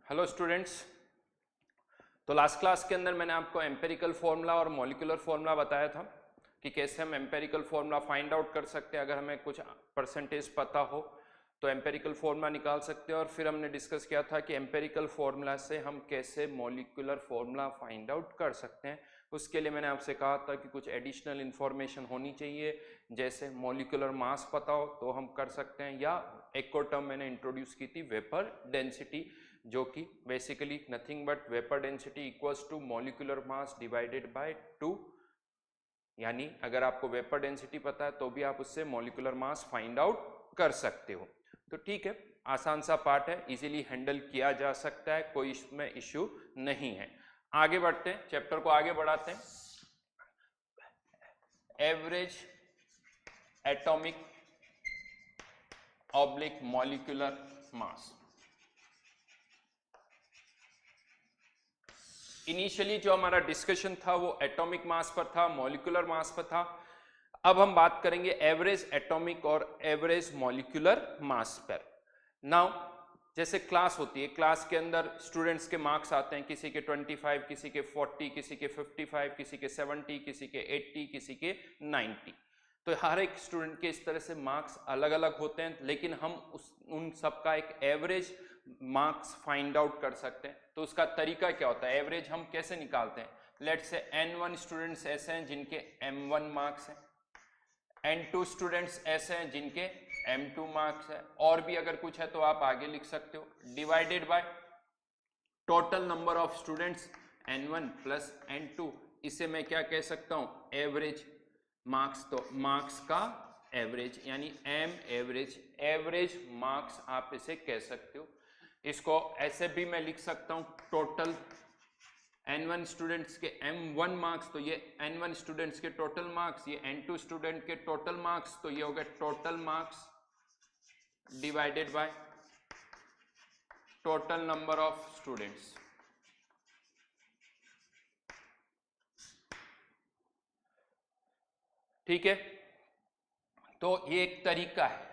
Hello students. तो last class के अंदर मैंने आपको एम्पेरिकल फॉर्मूला और मॉलिक्यूलर फॉर्मूला बताया था कि कैसे हम एम्पेरिकल फॉर्मूला फाइंड आउट कर सकते हैं। अगर हमें कुछ परसेंटेज पता हो तो एम्पेरिकल फॉर्मूला निकाल सकते हैं। और फिर हमने डिस्कस किया था कि एम्पेरिकल फॉर्मूला से हम कैसे मॉलिक्यूलर फॉर्मूला फाइंड आउट कर सकते हैं। उसके लिए मैंने आपसे कहा था कि कुछ एडिशनल इन्फॉर्मेशन होनी चाहिए, जैसे मॉलिक्यूलर मास पता हो तो हम कर सकते हैं, या एक और टर्म मैंने इंट्रोड्यूस की थी वेपर डेंसिटी, जो कि basically nothing but vapour density equals to molecular mass divided by 2। यानी अगर आपको वेपर डेंसिटी पता है तो भी आप उससे मॉलिक्यूलर मास फाइंड आउट कर सकते हो। तो ठीक है, आसान सा पार्ट है, इजीली हैंडल किया जा सकता है, कोई इसमें इश्यू नहीं है। आगे बढ़ते हैं, चैप्टर को आगे बढ़ाते हैं। Average atomic oblique molecular mass. Initially जो हमारा डिस्कशन था वो एटॉमिक मास पर था, मॉलिक्यूलर मास पर था। अब हम बात करेंगे एवरेज एटॉमिक और एवरेज मॉलिक्यूलर मास पर। नाउ जैसे क्लास होती है, क्लास के अंदर स्टूडेंट्स के मार्क्स आते हैं, किसी के 25, किसी के 40, किसी के 55, किसी के 70, किसी के 80, किसी के 90। तो हर एक स्टूडेंट के इस तरह से मार्क्स अलग अलग होते हैं, लेकिन हम उन सब का एक एवरेज मार्क्स फाइंड आउट कर सकते हैं। तो उसका तरीका क्या होता है, एवरेज हम कैसे निकालते हैं। लेट्स से N1 स्टूडेंट्स ऐसे हैं जिनके M1 मार्क्स हैं, N2 स्टूडेंट्स ऐसे हैं जिनके M2 मार्क्स है, और भी अगर कुछ है तो आप आगे लिख सकते हो, divided by total number of students N1 plus N2। इसे मैं क्या कह सकता हूं, एवरेज मार्क्स। तो मार्क्स का एवरेज यानी M एवरेज, एवरेज मार्क्स आप इसे कह सकते हो। इसको ऐसे भी मैं लिख सकता हूं, टोटल N1 स्टूडेंट्स के M1 मार्क्स, तो ये N1 स्टूडेंट्स के टोटल मार्क्स, ये N2 स्टूडेंट के टोटल मार्क्स, तो ये हो गए total marks divided by total number of students. ठीक है, तो ये एक तरीका है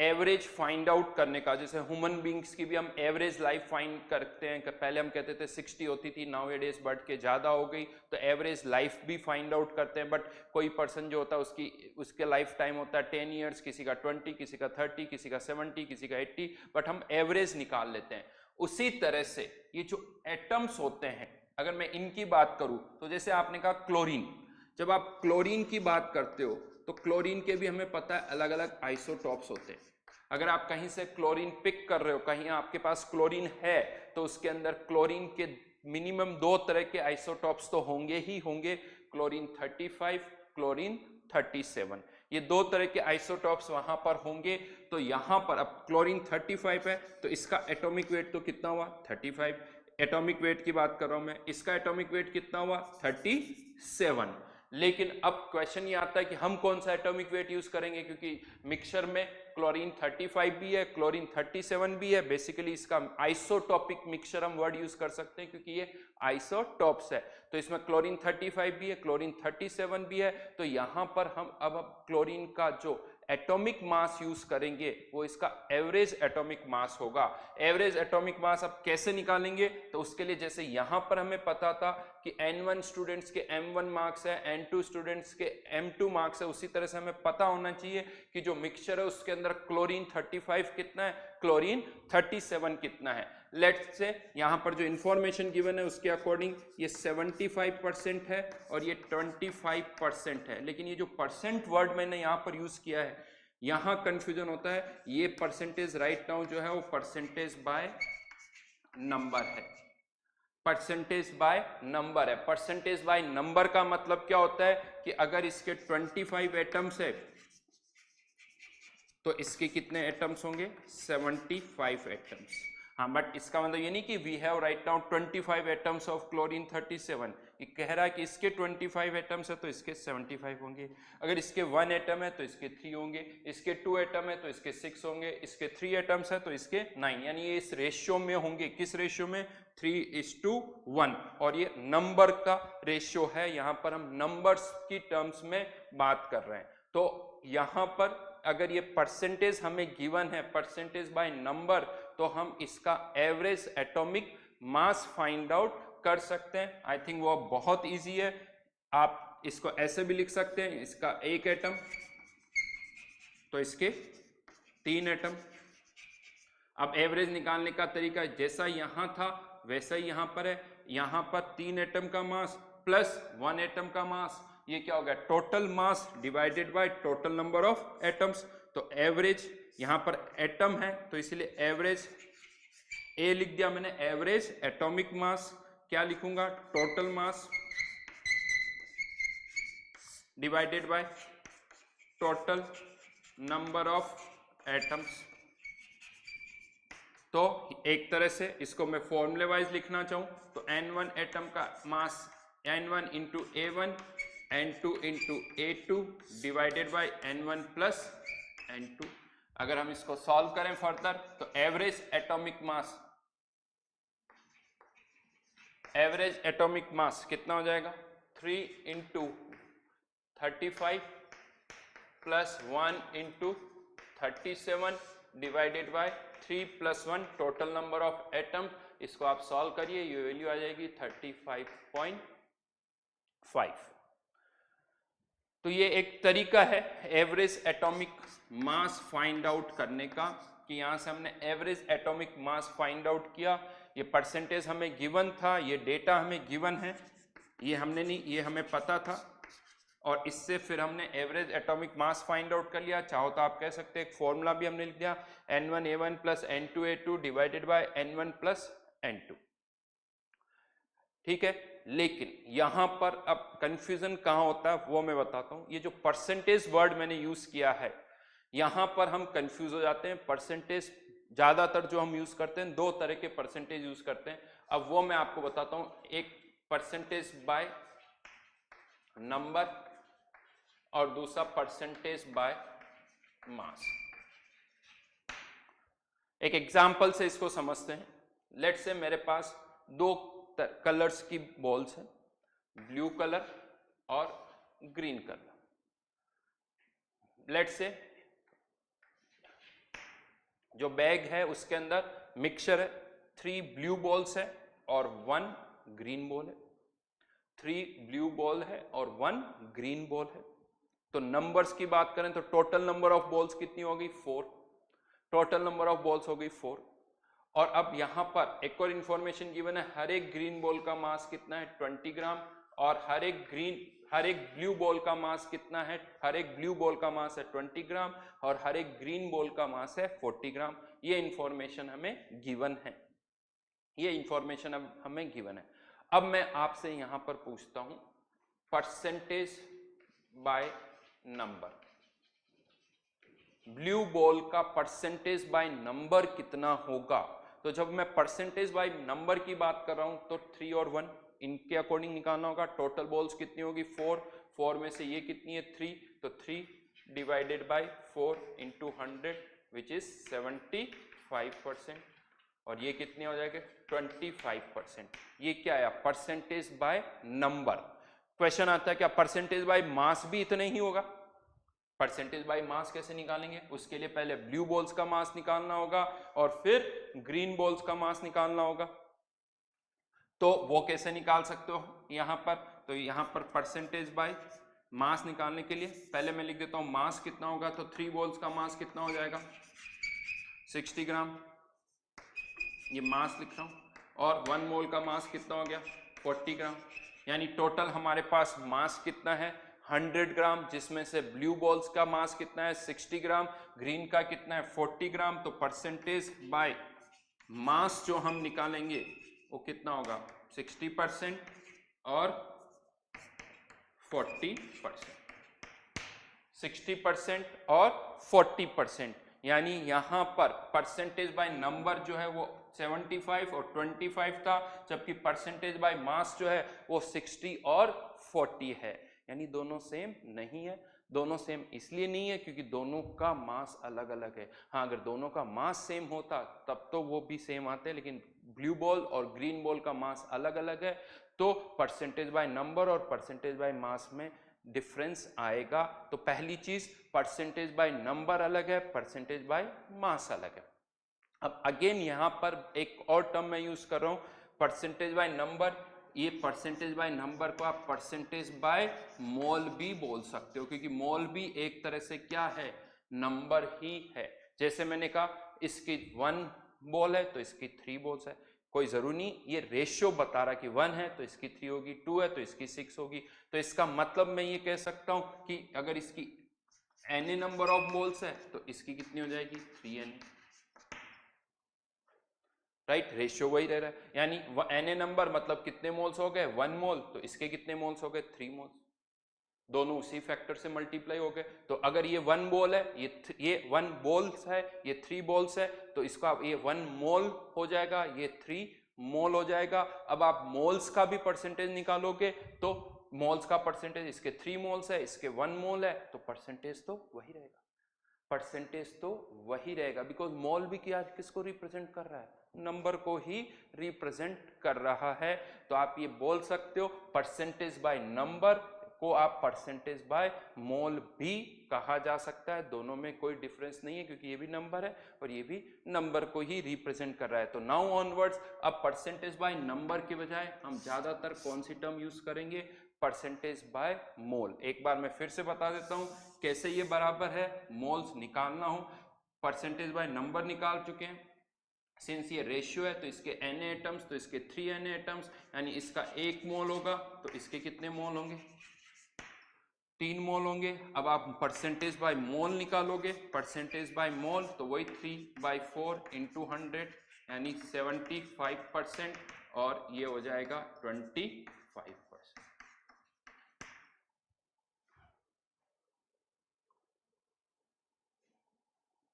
एवरेज फाइंड आउट करने का। जैसे ह्यूमन बींग्स की भी हम एवरेज लाइफ फाइंड करते हैं। पहले हम कहते थे 60 होती थी, नाउ ए डेज बढ़ के ज़्यादा हो गई, तो एवरेज लाइफ भी फाइंड आउट करते हैं। बट कोई पर्सन जो होता है उसके लाइफ टाइम होता है 10 ईयर्स, किसी का 20, किसी का 30, किसी का 70, किसी का 80, बट हम एवरेज निकाल लेते हैं। उसी तरह से ये जो एटम्स होते हैं, अगर मैं इनकी बात करूं तो जैसे आपने कहा क्लोरीन, जब आप क्लोरीन की बात करते हो तो क्लोरीन के भी हमें पता है अलग अलग आइसोटॉप्स होते हैं। अगर आप कहीं से क्लोरीन पिक कर रहे हो, कहीं आपके पास क्लोरीन है, तो उसके अंदर क्लोरीन के मिनिमम 2 तरह के आइसोटॉप्स तो होंगे ही होंगे, क्लोरीन 35, क्लोरीन 37। ये 2 तरह के आइसोटॉप्स वहां पर होंगे। तो यहां पर अब क्लोरीन 35 है तो इसका एटॉमिक वेट तो कितना हुआ, 35। एटॉमिक वेट की बात कर रहा हूं मैं, इसका एटॉमिक वेट कितना हुआ, 37। लेकिन अब क्वेश्चन ये आता है कि हम कौन सा एटॉमिक वेट यूज करेंगे, क्योंकि मिक्सचर में क्लोरीन 35 भी है, क्लोरीन 37 भी है। बेसिकली इसका आइसोटॉपिक मिक्सचर हम वर्ड यूज कर सकते हैं, क्योंकि ये आइसोटॉप्स है। तो इसमें क्लोरीन 35 भी है, क्लोरीन 37 भी है। तो यहां पर हम अब क्लोरीन का जो एटॉमिक मास यूज करेंगे वो इसका एवरेज एटॉमिक मास होगा। एवरेज एटॉमिक मास अब कैसे निकालेंगे, तो उसके लिए जैसे यहां पर हमें पता था कि N1 स्टूडेंट्स के M1 मार्क्स है, N2 स्टूडेंट्स के M2 मार्क्स है, उसी तरह से हमें पता होना चाहिए कि जो मिक्सचर है उसके अंदर क्लोरीन 35 कितना है, क्लोरीन 37 कितना है। लेट्स से यहां पर जो इंफॉर्मेशन गिवन है उसके अकॉर्डिंग ये 75% है और ये 25% है। लेकिन ये जो परसेंट वर्ड मैंने यहां पर यूज किया है, यहां कंफ्यूजन होता है। ये परसेंटेज राइट नाउ जो है वो परसेंटेज बाय नंबर है, परसेंटेज बाय नंबर है। परसेंटेज बाय नंबर का मतलब क्या होता है कि अगर इसके 25 एटम्स है तो इसके कितने एटम्स होंगे, 75 एटम्स। हाँ, बट इसका मतलब ये नहीं कि we have right now 25 atoms of chlorine 37। ये कह रहा है कि इसके 25 एटम्स है तो इसके 75 होंगे। अगर इसके 1 एटम है तो इसके 3 होंगे, इसके 2 एटम है तो इसके 6 होंगे, इसके 3 एटम्स है तो इसके 9। यानी ये इस रेशियो में होंगे, किस रेशियो में, 3:1। और ये नंबर का रेशियो है, यहां पर हम नंबर्स की टर्म्स में बात कर रहे हैं। तो यहां पर अगर ये परसेंटेज हमें गिवन है, परसेंटेज बाय नंबर, तो हम इसका average atomic mass find out कर सकते हैं। आई थिंक वो बहुत इजी है। आप इसको ऐसे भी लिख सकते हैं, इसका एक एटम तो इसके 3 एटम। अब एवरेज निकालने का तरीका जैसा यहां था वैसा ही यहां पर है। यहां पर 3 एटम का मास प्लस 1 एटम का मास, ये क्या हो गया, total mass divided by total number of atoms. तो एवरेज, यहां पर एटम है तो इसलिए एवरेज ए लिख दिया मैंने, एवरेज एटॉमिक मास क्या लिखूंगा, total mass divided by total number of atoms. तो एक तरह से इसको मैं फॉर्मूले वाइज लिखना चाहूं तो N1 एटम का मास N1 into A1 N2 into A2 divided by N1 plus N2। अगर हम इसको सॉल्व करें फर्दर तो एवरेज एटॉमिक मास कितना हो जाएगा, 3 into 35 plus 1 into 37 divided by 3 plus 1 total number of atom. इसको आप सॉल्व करिए, ये वैल्यू आ जाएगी 35.5। तो ये एक तरीका है average atomic mass find out करने का, कि यहां से हमने average atomic mass find out किया। ये परसेंटेज हमें गिवन था, ये डेटा हमें गिवन है, ये हमने नहीं, ये हमें पता था, और इससे फिर हमने average atomic mass find out कर लिया। चाहो तो आप कह सकते हैं एक फॉर्मूला भी हमने लिख दिया, N1A1 plus N2A2 divided by N1 plus N2। ठीक है, लेकिन यहां पर अब कंफ्यूजन कहां होता है वो मैं बताता हूं। ये जो परसेंटेज वर्ड मैंने यूज किया है, यहां पर हम कंफ्यूज हो जाते हैं। परसेंटेज ज्यादातर जो हम यूज करते हैं, 2 तरह के परसेंटेज यूज करते हैं। अब वो मैं आपको बताता हूं, एक परसेंटेज बाय नंबर और दूसरा परसेंटेज बाय मास। एक एग्जाम्पल से इसको समझते हैं। लेट से मेरे पास 2 कलर्स की बॉल्स हैं, ब्लू कलर और ग्रीन कलर। लेट से जो बैग है उसके अंदर मिक्सचर है, 3 ब्लू बॉल्स है और 1 ग्रीन बॉल है। 3 ब्लू बॉल है और 1 ग्रीन बॉल है। तो नंबर्स की बात करें तो टोटल नंबर ऑफ बॉल्स कितनी होगी, 4। टोटल नंबर ऑफ बॉल्स हो गई 4। और अब यहां पर एक और इंफॉर्मेशन गिवन है, हर एक ग्रीन बॉल का मास कितना है, 20 ग्राम, और हर एक ब्लू बॉल का मास कितना है, हर एक ब्लू बॉल का मास है 20 ग्राम और हर एक ग्रीन बॉल का मास है 40 ग्राम। ये इंफॉर्मेशन हमें गिवन है, ये इंफॉर्मेशन अब हमें गिवन है। अब मैं आपसे यहां पर पूछता हूं percentage by number, blue ball का परसेंटेज बाय नंबर कितना होगा। तो जब मैं परसेंटेज बाय नंबर की बात कर रहा हूं तो 3 और 1 इनके अकॉर्डिंग निकालना होगा। टोटल बॉल्स कितनी होगी, 4 में से ये कितनी है, 3, तो 3 divided by 4 into 100 which is 75%, और ये कितने हो जाएगा, 25%। ये क्या आया, परसेंटेज बाय नंबर। क्वेश्चन आता है क्या परसेंटेज बाय मास भी इतना ही होगा। परसेंटेज बाय मास कैसे निकालेंगे, उसके लिए पहले ब्लू बॉल्स का मास निकालना होगा और फिर ग्रीन बॉल्स का मास निकालना होगा। तो वो कैसे निकाल सकते हो यहां पर, तो यहां पर परसेंटेज बाय मास निकालने के लिए पहले मैं लिख देता हूं मास कितना होगा। तो 3 बॉल्स का मास कितना हो जाएगा, 60 ग्राम, ये मास लिख रहा हूं, और 1 मोल का मास कितना हो गया, 40 ग्राम। यानी टोटल हमारे पास मास कितना है, 100 ग्राम, जिसमें से ब्लू बॉल्स का मास कितना है, 60 ग्राम, ग्रीन का कितना है, 40 ग्राम। तो परसेंटेज बाय मास जो हम निकालेंगे वो कितना होगा, 60% और 40%, 60% और 40%। यानी यहां पर परसेंटेज बाय नंबर जो है वो 75 और 25 था, जबकि परसेंटेज बाय मास जो है वो 60 और 40 है। यानी दोनों सेम नहीं है। दोनों सेम इसलिए नहीं है क्योंकि दोनों का मास अलग अलग है। हाँ, अगर दोनों का मास सेम होता तब तो वो भी सेम आते, लेकिन ब्लू बॉल और ग्रीन बॉल का मास अलग अलग है, तो परसेंटेज बाय नंबर और परसेंटेज बाय मास में डिफरेंस आएगा। तो पहली चीज परसेंटेज बाय नंबर अलग है, परसेंटेज बाय मास अलग है। अब अगेन यहाँ पर एक और टर्म मैं यूज कर रहा हूँ, परसेंटेज बाय नंबर। ये परसेंटेज बाय नंबर को आप परसेंटेज बाय मोल भी बोल सकते हो, क्योंकि मोल भी एक तरह से क्या है, नंबर ही है। जैसे मैंने कहा इसकी 1 मोल है तो इसकी 3 मोल्स है, कोई जरूरी नहीं ये रेशियो बता रहा कि 1 है तो इसकी 3 होगी, 2 है तो इसकी 6 होगी। तो इसका मतलब मैं ये कह सकता हूं कि अगर इसकी Na नंबर ऑफ मोल्स है तो इसकी कितनी हो जाएगी, 3Na, राइट। रेशियो वही रह रहा है, यानी Na नंबर मतलब कितने मोल्स हो गए, 1 मोल, तो इसके कितने मोल्स हो गए, 3 मोल्स, दोनों उसी फैक्टर से मल्टीप्लाई हो गए। तो अगर ये 1 मोल है, ये 1 मोल्स है, ये 3 मोल्स है, तो इसका ये 1 मोल हो जाएगा, ये 3 मोल हो जाएगा। अब आप मोल्स का भी परसेंटेज निकालोगे तो मोल्स का परसेंटेज, इसके 3 मोल्स है, इसके 1 मोल है, तो परसेंटेज तो वही रहेगा, परसेंटेज तो वही रहेगा, बिकॉज मोल भी क्या किसको रिप्रेजेंट कर रहा है, नंबर को ही रिप्रेजेंट कर रहा है। तो आप ये बोल सकते हो परसेंटेज बाय नंबर को आप परसेंटेज बाय मोल भी कहा जा सकता है, दोनों में कोई डिफरेंस नहीं है, क्योंकि ये भी नंबर है और ये भी नंबर को ही रिप्रेजेंट कर रहा है। तो नाउ ऑनवर्ड्स अब परसेंटेज बाय नंबर के बजाय हम ज्यादातर कौन सी टर्म यूज करेंगे, परसेंटेज बाय मोल। एक बार मैं फिर से बता देता हूं कैसे ये बराबर है, मोल्स निकालना हो, परसेंटेज बाय नंबर निकाल चुके हैं, सिंस ये रेशियो है तो इसके Na एटम्स, तो इसके 3 Na एटम्स, यानी इसका 1 मोल होगा तो इसके कितने मोल होंगे, 3 मोल होंगे। अब आप परसेंटेज बाय मोल निकालोगे, परसेंटेज बाय मोल तो वही 3/4 इंटू 100 यानी 75%, और ये हो जाएगा 25%।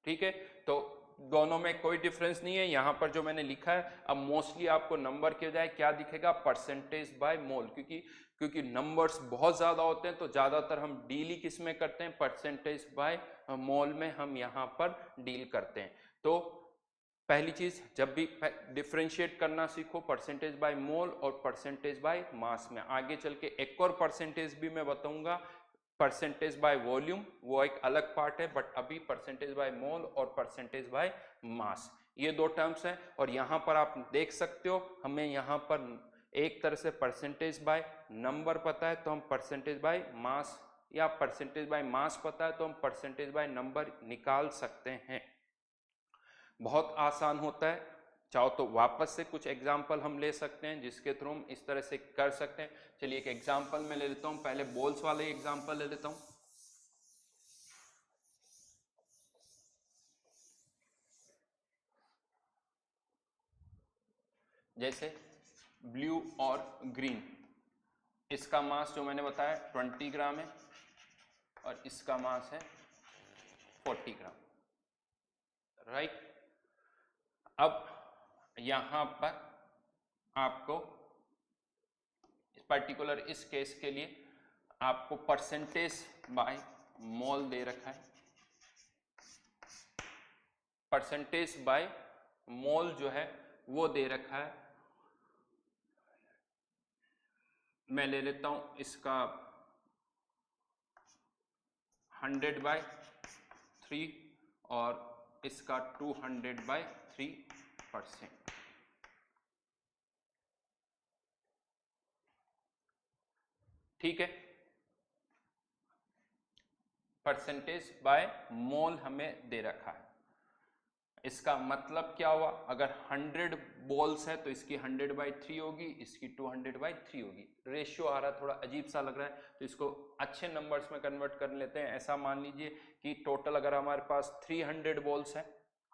ठीक है, तो दोनों में कोई डिफरेंस नहीं है। यहां पर जो मैंने लिखा है, अब मोस्टली आपको नंबर के बजाय क्या दिखेगा, परसेंटेज बाय मोल, क्योंकि नंबर्स बहुत ज्यादा होते हैं तो ज्यादातर हम डील ही किस में करते हैं, परसेंटेज बाय मोल में हम यहां पर डील करते हैं। तो पहली चीज, जब भी डिफ्रेंशिएट करना सीखो परसेंटेज बाय मोल और परसेंटेज बाय मास में। आगे चल के एक और परसेंटेज भी मैं बताऊंगा, परसेंटेज बाय वॉल्यूम, वो एक अलग पार्ट है, बट अभी परसेंटेज बाय मोल और परसेंटेज बाय मास, ये दो टर्म्स हैं। और यहां पर आप देख सकते हो हमें यहां पर एक तरह से परसेंटेज बाय नंबर पता है तो हम परसेंटेज बाय मास, या परसेंटेज बाय मास पता है तो हम परसेंटेज बाय नंबर निकाल सकते हैं। बहुत आसान होता है, चाहो तो वापस से कुछ एग्जाम्पल हम ले सकते हैं जिसके थ्रू हम इस तरह से कर सकते हैं। चलिए एक एग्जाम्पल मैं ले लेता हूं, पहले बोल्स वाले एग्जाम्पल ले लेता हूं। जैसे ब्लू और ग्रीन, इसका मास जो मैंने बताया 20 ग्राम है और इसका मास है 40 ग्राम, राइट। अब यहां पर आपको पर्टिकुलर इस केस के लिए आपको परसेंटेज बाय मोल दे रखा है, परसेंटेज बाय मोल जो है वो दे रखा है। मैं ले लेता हूं इसका 100/3 और इसका 200/3%। ठीक है, परसेंटेज बाय मोल हमें दे रखा है। इसका मतलब क्या हुआ, अगर 100 बॉल्स है तो इसकी 100/3 होगी, इसकी 200/3 होगी। रेशियो आ रहा है थोड़ा अजीब सा लग रहा है तो इसको अच्छे नंबर्स में कन्वर्ट कर लेते हैं। ऐसा मान लीजिए कि टोटल अगर हमारे पास 300 बॉल्स है,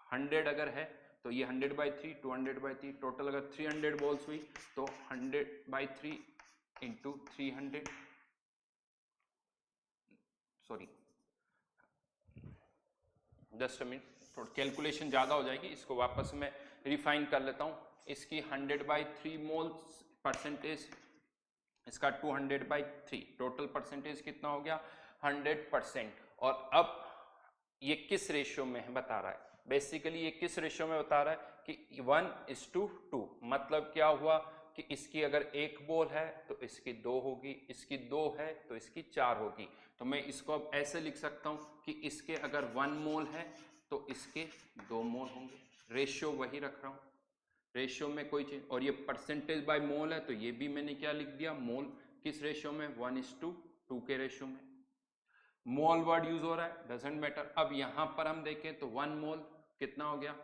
100 अगर है तो ये 100/3, 200/3, टोटल अगर 300 बॉल्स हुई तो 100/3 into 300, sorry just a minute, थोड़ा कैलकुलेशन ज़्यादा हो जाएगी, इसको वापस मैं रिफाइन कर लेता हूँ। इसकी 100/3 मोल्स परसेंटेज, इसका 200/3, टोटल परसेंटेज कितना हो गया 100%। और अब ये किस रेशियो में है बता रहा है, बेसिकली ये किस रेशियो में बता रहा है कि 1:2, मतलब क्या हुआ कि इसकी अगर 1 मोल है तो इसकी 2 होगी, इसकी 2 है तो इसकी 4 होगी। तो मैं इसको अब ऐसे लिख सकता हूं कि इसके अगर 1 मोल है तो इसके 2 मोल होंगे। रेशियो वही रख रहा हूँ, रेशियो में कोई चीज, और ये परसेंटेज बाय मोल है तो ये भी मैंने क्या लिख दिया, मोल किस रेशियो में, 1:2 के रेशियो में। मोल वर्ड यूज हो रहा है, डजेंट मैटर। अब यहां पर हम देखें तो 1 मोल कितना हो गया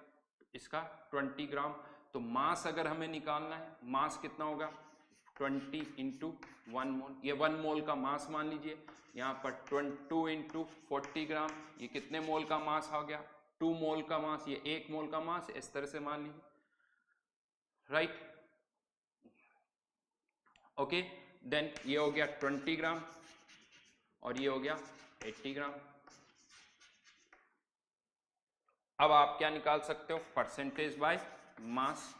इसका, 20 ग्राम। तो मास अगर हमें निकालना है, मास कितना होगा, 20 × 1 मोल। ये 1 मोल का मास मान लीजिए, यहाँ पर 2 × 40 ग्राम, ये कितने मोल का मास आ गया, 2 मोल का मास, ये 1 मोल का मास, इस तरह से मान लीजिए, राइट। ओके, देन ये हो गया 20 ग्राम और ये हो गया 80 ग्राम। अब आप क्या निकाल सकते हो, परसेंटेज बाय मास।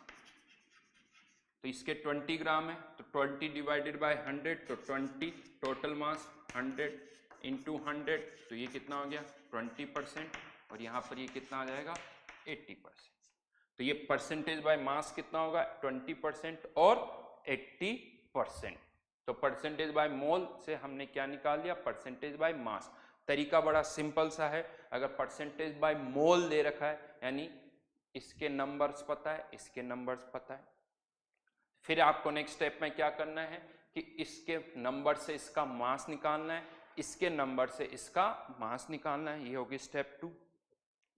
तो इसके 20 ग्राम है तो 20 डिवाइडेड बाय 100, तो 20 टोटल मास, 100 × 100, तो ये कितना हो गया 20%, और यहाँ पर ये कितना आ जाएगा 80%। तो ये परसेंटेज बाय मास कितना होगा, 20% और 80%। तो परसेंटेज बाय मोल से हमने क्या निकाल लिया, परसेंटेज बाय मास। तरीका बड़ा सिंपल सा है, अगर परसेंटेज बाय मोल दे रखा है यानी इसके नंबर्स पता है, इसके नंबर्स पता है, फिर आपको नेक्स्ट स्टेप में क्या करना है कि इसके नंबर से इसका मास निकालना है, इसके नंबर से इसका मास निकालना है। ये होगी स्टेप 2।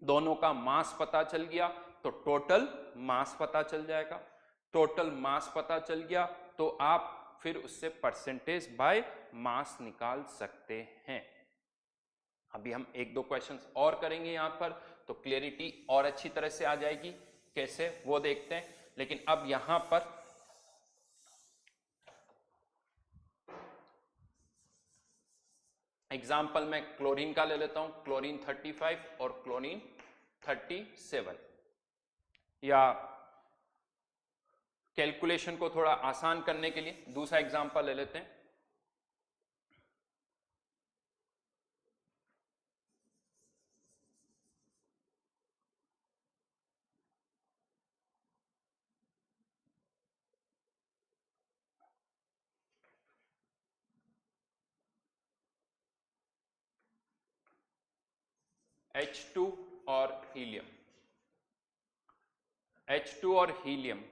दोनों का मास पता चल गया तो टोटल मास पता चल जाएगा। टोटल मास पता चल गया तो आप फिर उससे परसेंटेज बाय मास निकाल सकते हैं। अभी हम 1-2 क्वेश्चंस और करेंगे यहां पर, तो क्लियरिटी और अच्छी तरह से आ जाएगी, कैसे वो देखते हैं। लेकिन अब यहां पर एग्जाम्पल मैं क्लोरीन का ले लेता हूं, क्लोरीन 35 और क्लोरीन 37। या कैलकुलेशन को थोड़ा आसान करने के लिए दूसरा एग्जाम्पल ले लेते हैं। H2 और हीलियम, H2 और हीलियम,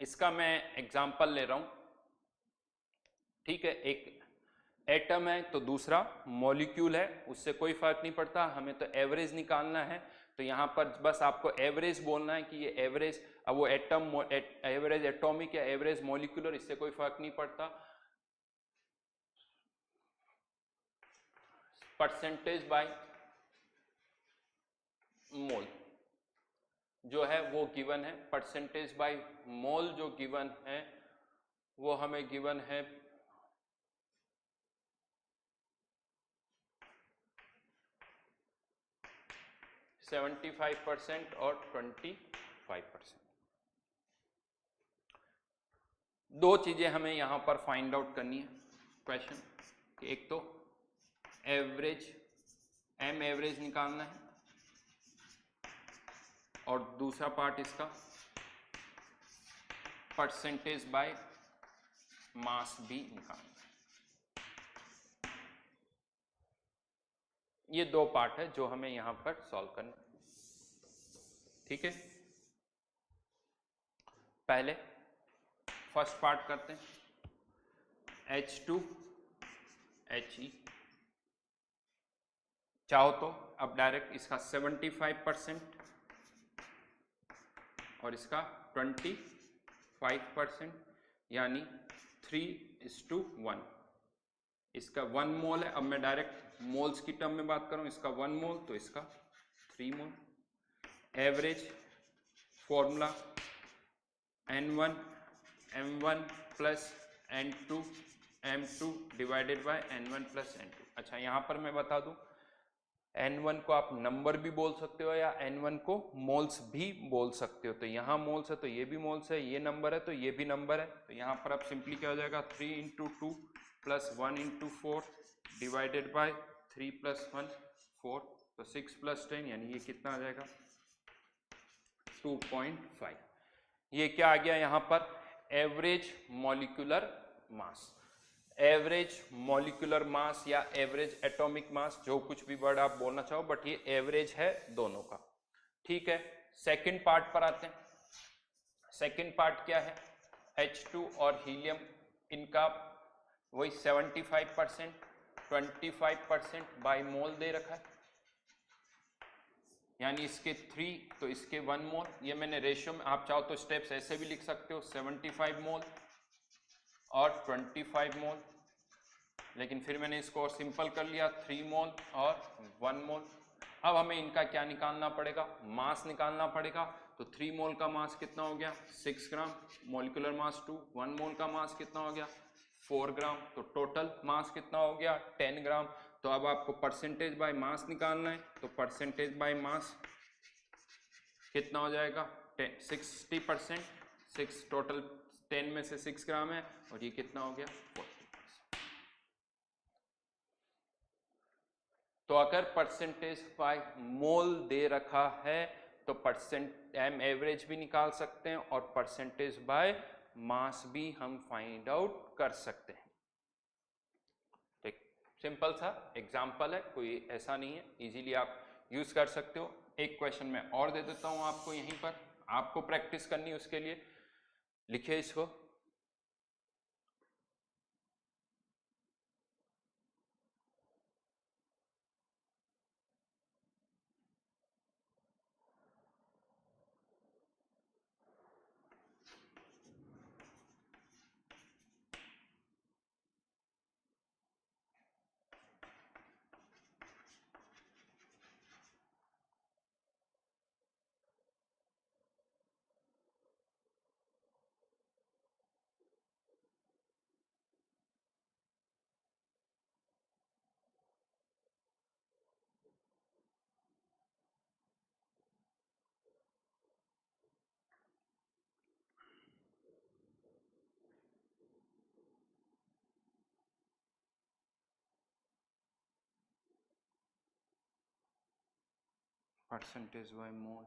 इसका मैं एग्जाम्पल ले रहा हूं, ठीक है। एक एटम है तो दूसरा मॉलिक्यूल है, उससे कोई फर्क नहीं पड़ता, हमें तो एवरेज निकालना है। तो यहां पर बस आपको एवरेज बोलना है कि ये एवरेज, अब वो एटम एवरेज एटॉमिक या एवरेज मॉलिक्यूलर, इससे कोई फर्क नहीं पड़ता। परसेंटेज बाय मोल जो है वो गिवन है, परसेंटेज बाय मोल जो गिवन है वो हमें गिवन है 75% और 25%। दो चीजें हमें यहां पर फाइंड आउट करनी है क्वेश्चन, एक तो एवरेज, एम एवरेज निकालना है, और दूसरा पार्ट इसका परसेंटेज बाय मास भी निकालना है। ये दो पार्ट है जो हमें यहां पर सॉल्व करना है, ठीक है। पहले फर्स्ट पार्ट करते हैं, H2HE। चाहो तो अब डायरेक्ट इसका 75% और इसका 25%, यानी 3:1। इसका 1 मोल है, अब मैं डायरेक्ट मोल्स की टर्म में बात करूं, इसका 1 मोल तो इसका 3 mole. Average formula N1 M1 plus N2 M2 divided by N1 plus N2। अच्छा, यहां पर मैं बता दूं, N1 को आप नंबर भी बोल सकते हो या N1 को मोल्स भी बोल सकते हो। तो यहाँ मोल्स है तो ये भी मोल्स है, ये नंबर है तो ये भी नंबर है। तो यहाँ पर अब सिंपली क्या हो जाएगा, 3 × 2 प्लस 1 × 4 डिवाइडेड बाय 3 + 1 4, तो 6 + 10 यानी ये कितना आ जाएगा 2.5। ये क्या आ गया यहाँ पर, average molecular mass. Average molecular mass या एवरेज एटॉमिक मास, जो कुछ भी वर्ड आप बोलना चाहो, बट ये एवरेज है दोनों का। ठीक है, सेकंड पार्ट पर आते हैं। सेकंड पार्ट क्या है, H2 और हीलियम, इनका वही 75%, 25% बाई मोल दे रखा है, यानी इसके 3 तो इसके 1 मोल। ये मैंने रेशियो में, आप चाहो तो स्टेप्स ऐसे भी लिख सकते हो, 75 मोल और 25 मोल, लेकिन फिर मैंने इसको और सिंपल कर लिया, 3 मोल और 1 मोल। अब हमें इनका क्या निकालना पड़ेगा, मास निकालना पड़ेगा। तो 3 मोल का मास कितना हो गया, 6 ग्राम, मोलिकुलर मास 2, 1 मोल का मास कितना हो गया, 4 ग्राम, तो टोटल मास कितना हो गया, 10 ग्राम। तो अब आपको परसेंटेज बाय मास निकालना है, तो परसेंटेज बाय मास कितना हो जाएगा, 60%, 6 टोटल 10 में से 6 ग्राम है, और ये कितना हो गया, 40%। तो अगर परसेंटेज बाय मोल दे रखा है तो एम एवरेज भी निकाल सकते हैं और परसेंटेज बाय मास भी हम फाइंड आउट कर सकते हैं। ठीक, सिंपल सा एग्जांपल है, कोई ऐसा नहीं है, इजीली आप यूज कर सकते हो। एक क्वेश्चन मैं और दे देता हूं आपको, यहीं पर आपको प्रैक्टिस करनी है, उसके लिए लिखिए इसको। परसेंटेज बाय मोल,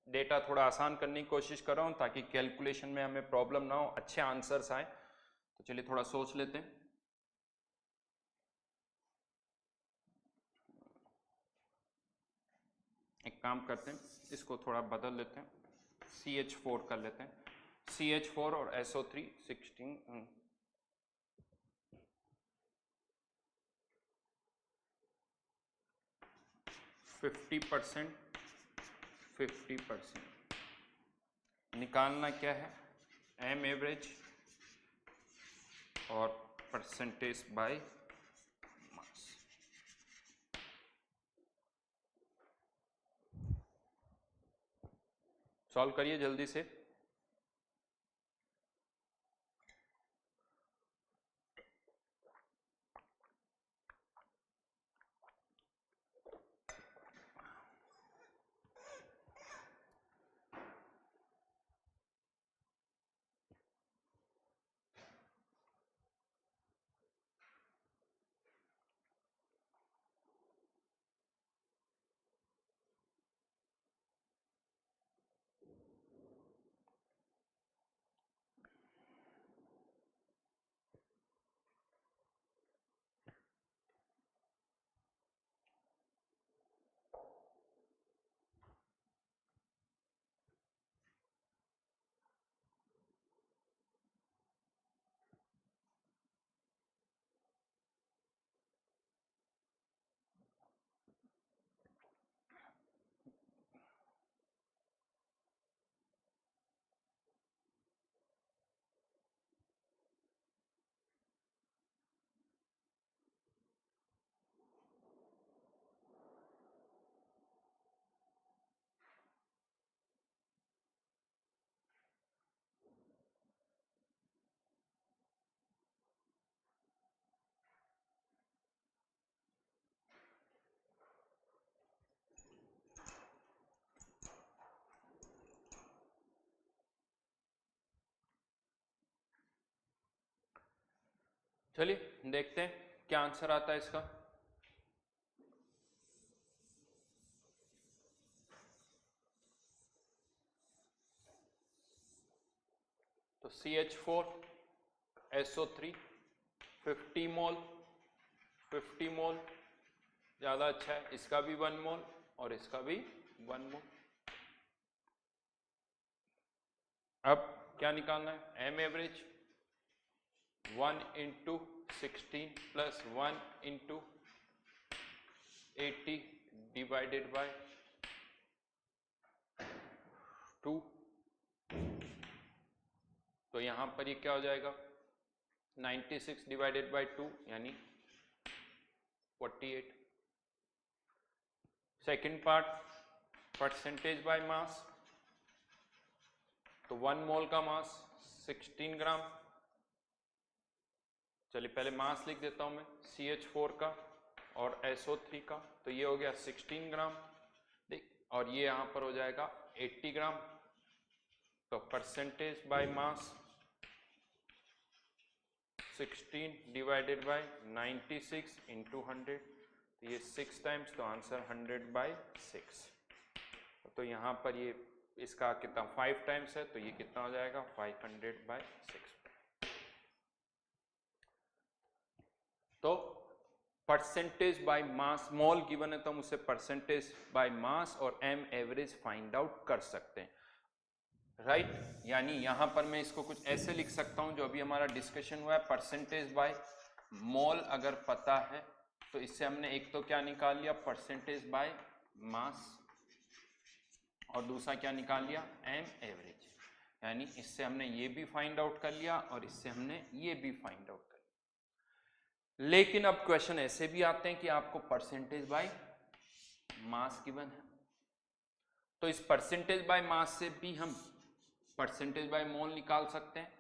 डेटा थोड़ा आसान करने की कोशिश कर रहा हूँ ताकि कैलकुलेशन में हमें प्रॉब्लम ना हो, अच्छे आंसर्स आए। तो चलिए थोड़ा सोच लेते हैं। एक काम करते हैं, इसको थोड़ा बदल लेते हैं, CH4 कर लेते हैं, CH4 और SO3 16 50%, 50%। निकालना क्या है, एम एवरेज और परसेंटेज बाय मास। सॉल्व करिए जल्दी से। चलिए देखते हैं क्या आंसर आता है इसका। तो CH4 SO3 50 मोल, 50 मोल ज़्यादा अच्छा है, इसका भी 1 मोल और इसका भी 1 मोल। अब क्या निकालना है, M average 1 into 16 plus 1 into 80 divided by 2। तो यहां पर ये क्या हो जाएगा 96 डिवाइडेड बाय 2 यानी 48। सेकेंड पार्ट परसेंटेज बाय मास, तो 1 मोल का मास 16 ग्राम। चलिए पहले मास लिख देता हूं मैं CH4 का और SO3 का, तो ये हो गया 16 ग्राम देख, और ये यहां पर हो जाएगा 80 ग्राम। तो percentage by mass 16 divided by 96 into 100, तो ये 6 टाइम्स, तो आंसर 100/6। तो यहाँ पर ये इसका कितना 5 टाइम्स है, तो ये कितना हो जाएगा 500/6। तो percentage by mass, mole given है तो हम उससे परसेंटेज बाय मास और एम एवरेज फाइंड आउट कर सकते हैं, राइट। यानी यहां पर मैं इसको कुछ ऐसे लिख सकता हूं, जो अभी हमारा डिस्कशन हुआ है, परसेंटेज बाय मोल अगर पता है तो इससे हमने एक तो क्या निकाल लिया परसेंटेज बाय मास, और दूसरा क्या निकाल लिया एम एवरेज। यानी इससे हमने ये भी फाइंड आउट कर लिया और इससे हमने ये भी फाइंड आउट कर लिया। लेकिन अब क्वेश्चन ऐसे भी आते हैं कि आपको परसेंटेज बाय मास गिवन है, तो इस परसेंटेज बाय मास से भी हम परसेंटेज बाय मोल निकाल सकते हैं,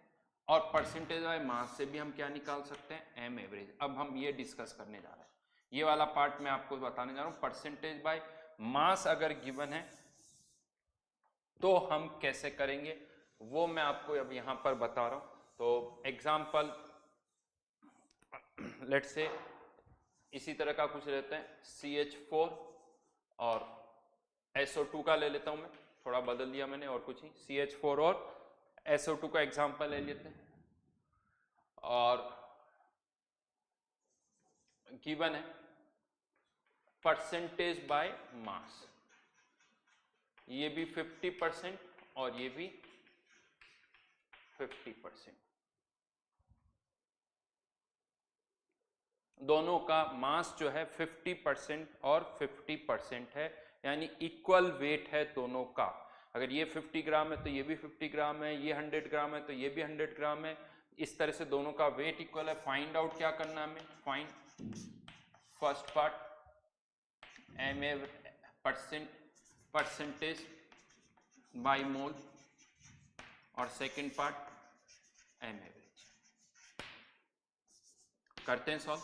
और परसेंटेज बाय मास से भी हम क्या निकाल सकते हैं एम एवरेज। अब हम ये डिस्कस करने जा रहे हैं, ये वाला पार्ट मैं आपको बताने जा रहा हूं। परसेंटेज बाय मास अगर गिवन है तो हम कैसे करेंगे वो मैं आपको अब यहां पर बता रहा हूं। तो एग्जाम्पल लेट्स से इसी तरह का कुछ रहता है, CH4 और SO2 का ले लेता हूं मैं, थोड़ा बदल दिया मैंने और कुछ ही, CH4 और SO2 का एग्जांपल ले लेते हैं, और गिवन है परसेंटेज बाय मास, ये भी 50% और ये भी 50%, दोनों का मास जो है 50% और 50% है, यानी इक्वल वेट है दोनों का। अगर ये 50 ग्राम है तो ये भी 50 ग्राम है, ये 100 ग्राम है तो ये भी 100 ग्राम है, इस तरह से दोनों का वेट इक्वल है। फाइंड आउट क्या करना है हमें, find first part M percentage by mole, और सेकंड पार्ट एम एवरेज। करते हैं सॉल्व।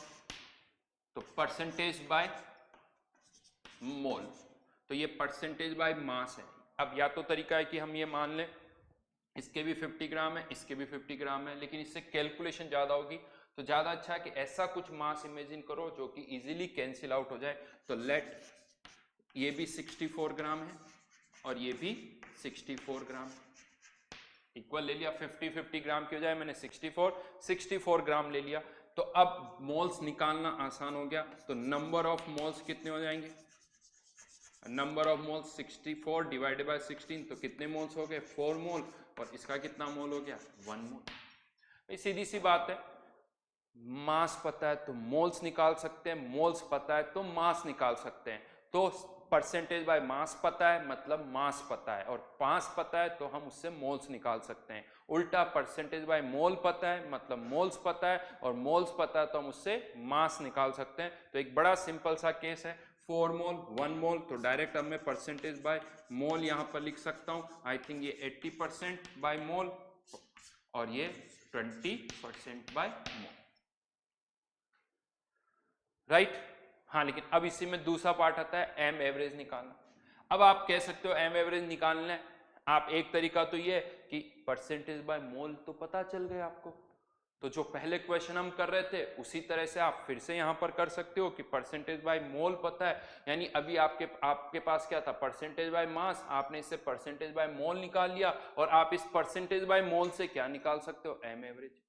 तो परसेंटेज बाय मोल, तो ये परसेंटेज बाय मास है। अब या तो तरीका है कि हम ये मान लें इसके भी 50 ग्राम है, इसके भी 50 ग्राम है, लेकिन इससे कैलकुलेशन ज्यादा होगी, तो ज्यादा अच्छा है कि ऐसा कुछ मास इमेजिन करो जो कि इजीली कैंसिल आउट हो जाए। तो लेट ये भी 64 ग्राम है और ये भी 64 ग्राम, इक्वल ले लिया, 50-50 ग्राम की हो जाए, मैंने 64 ग्राम ले लिया। तो अब मोल्स निकालना आसान हो गया। तो नंबर ऑफ मोल्स कितने हो जाएंगे, number of moles 64 divided by 16, तो कितने मोल्स हो गए 4 मोल, और इसका कितना मोल हो गया 1 मोल। सीधी सी बात है, मास पता है तो मोल्स निकाल सकते हैं, मोल्स पता है तो मास निकाल सकते हैं। तो परसेंटेज बाय मास पता है मतलब मास पता है, और मास पता है तो हम उससे मोल्स निकाल सकते हैं। उल्टा परसेंटेज बाय मोल पता है मतलब मोल्स पता है, और मोल्स पता है तो हम उससे मास निकाल सकते हैं। तो एक बड़ा सिंपल सा केस है, 4 मोल 1 मोल, तो डायरेक्ट अब मैं परसेंटेज बाय मोल यहां पर लिख सकता हूं। आई थिंक ये 80% बाय मोल और ये 20% बाय मोल, राइट। हाँ, लेकिन अब इसी में दूसरा पार्ट आता है एम एवरेज निकालना। अब आप कह सकते हो एम एवरेज निकालना है, आप एक तरीका तो ये कि परसेंटेज बाय मोल तो पता चल गया आपको, तो जो पहले क्वेश्चन हम कर रहे थे उसी तरह से आप फिर से यहां पर कर सकते हो कि परसेंटेज बाय मोल पता है, यानी अभी आपके पास क्या था परसेंटेज बाय मास, आपने इससे परसेंटेज बाय मोल निकाल लिया, और आप इस परसेंटेज बाय मोल से क्या निकाल सकते हो एम एवरेज।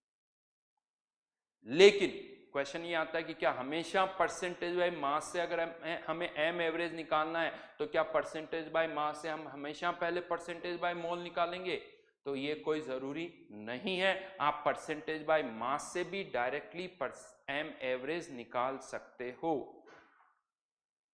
लेकिन क्वेश्चन ये आता है कि क्या हमेशा परसेंटेज बाय मास से अगर हमें एम एवरेज निकालना है तो क्या परसेंटेज बाय मास से हम हमेशा पहले परसेंटेज बाय मोल निकालेंगे? तो ये कोई जरूरी नहीं है, आप परसेंटेज बाय मास से भी डायरेक्टली एम एवरेज निकाल सकते हो।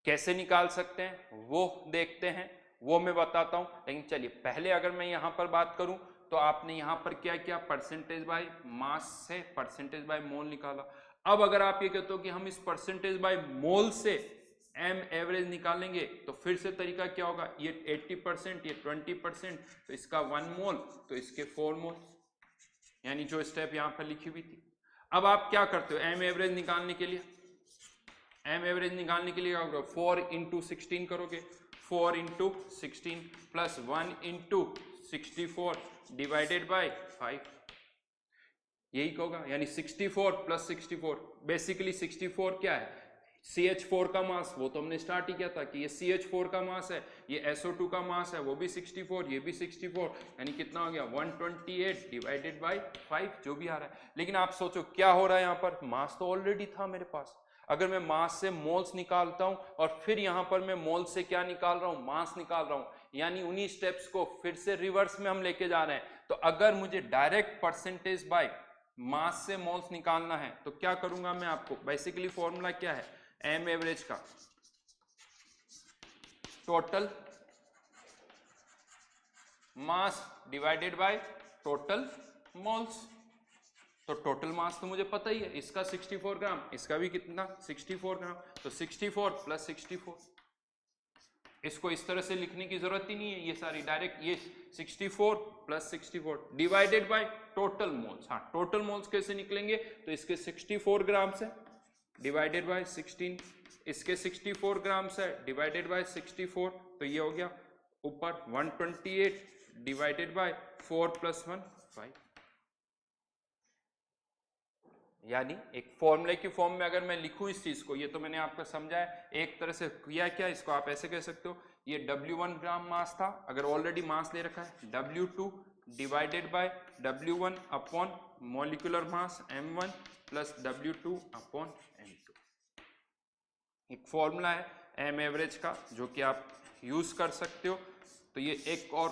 कैसे निकाल सकते हैं वो देखते हैं, वो मैं बताता हूं। लेकिन चलिए पहले अगर मैं यहां पर बात करूं तो आपने यहां पर क्या किया, परसेंटेज बाय मास से परसेंटेज बाय मोल निकाला। अब अगर आप ये कहते हो कि हम इस परसेंटेज बाय मोल से एम एवरेज निकालेंगे तो फिर से तरीका क्या होगा, ये 80%, ये 20%, तो इसका 1 मोल, तो इसके 4 मोल, यानी जो स्टेप यहां पर लिखी हुई थी। अब आप क्या करते हो एम एवरेज निकालने के लिए, एम एवरेज निकालने के लिए क्या करोगे, 4 इंटू 16 करोगे, 4 into 16 plus 1 into 64 divided by 5, यही होगा। यानी 64 प्लस 64, बेसिकली 64 क्या है, CH4 का मास, वो तो हमने स्टार्ट ही किया था कि ये CH4 का मास है, ये SO2 का मास है, वो भी 64, ये भी 64, यानी कितना हो गया 128 डिवाइडेड बाई 5, जो भी आ रहा है। लेकिन आप सोचो क्या हो रहा है, यहाँ पर मास तो ऑलरेडी था मेरे पास, अगर मैं मास से मोल्स निकालता हूं और फिर यहां पर मैं मोल्स से क्या निकाल रहा हूं, मास निकाल रहा हूं, यानी उन्हीं स्टेप्स को फिर से रिवर्स में हम लेके जा रहे हैं। तो अगर मुझे डायरेक्ट परसेंटेज बाय मास से मोल्स निकालना है तो क्या करूंगा मैं, आपको बेसिकली फॉर्मूला क्या है, एम एवरेज का total mass divided by total moles. तो टोटल मास तो मुझे पता ही है, इसका 64 ग्राम, इसका भी कितना 64 ग्राम, तो 64 प्लस 64, इसको इस तरह से लिखने की जरूरत ही नहीं है, ये सारी डायरेक्ट ये 64 plus 64 divided by total moles. हाँ, टोटल मोल्स कैसे निकलेंगे, तो इसके 64 ग्राम से डिवाइडेड बाय 16, इसके 64 ग्राम से डिवाइडेड बाय 64, तो ये हो गया ऊपर 128 डिवाइडेड बाय 4 प्लस 1 5। यानी एक फॉर्मूले की फॉर्म में अगर मैं लिखूं इस चीज को, ये तो मैंने आपको समझाया एक तरह से किया, क्या इसको आप ऐसे कह सकते हो, ये W1 ग्राम मास था, अगर ऑलरेडी मास दे रखा है, W2 divided by W1 upon molecular mass M1 plus W2 upon M2। एक फॉर्मूला है एम एवरेज का जो कि आप यूज कर सकते हो। तो ये एक और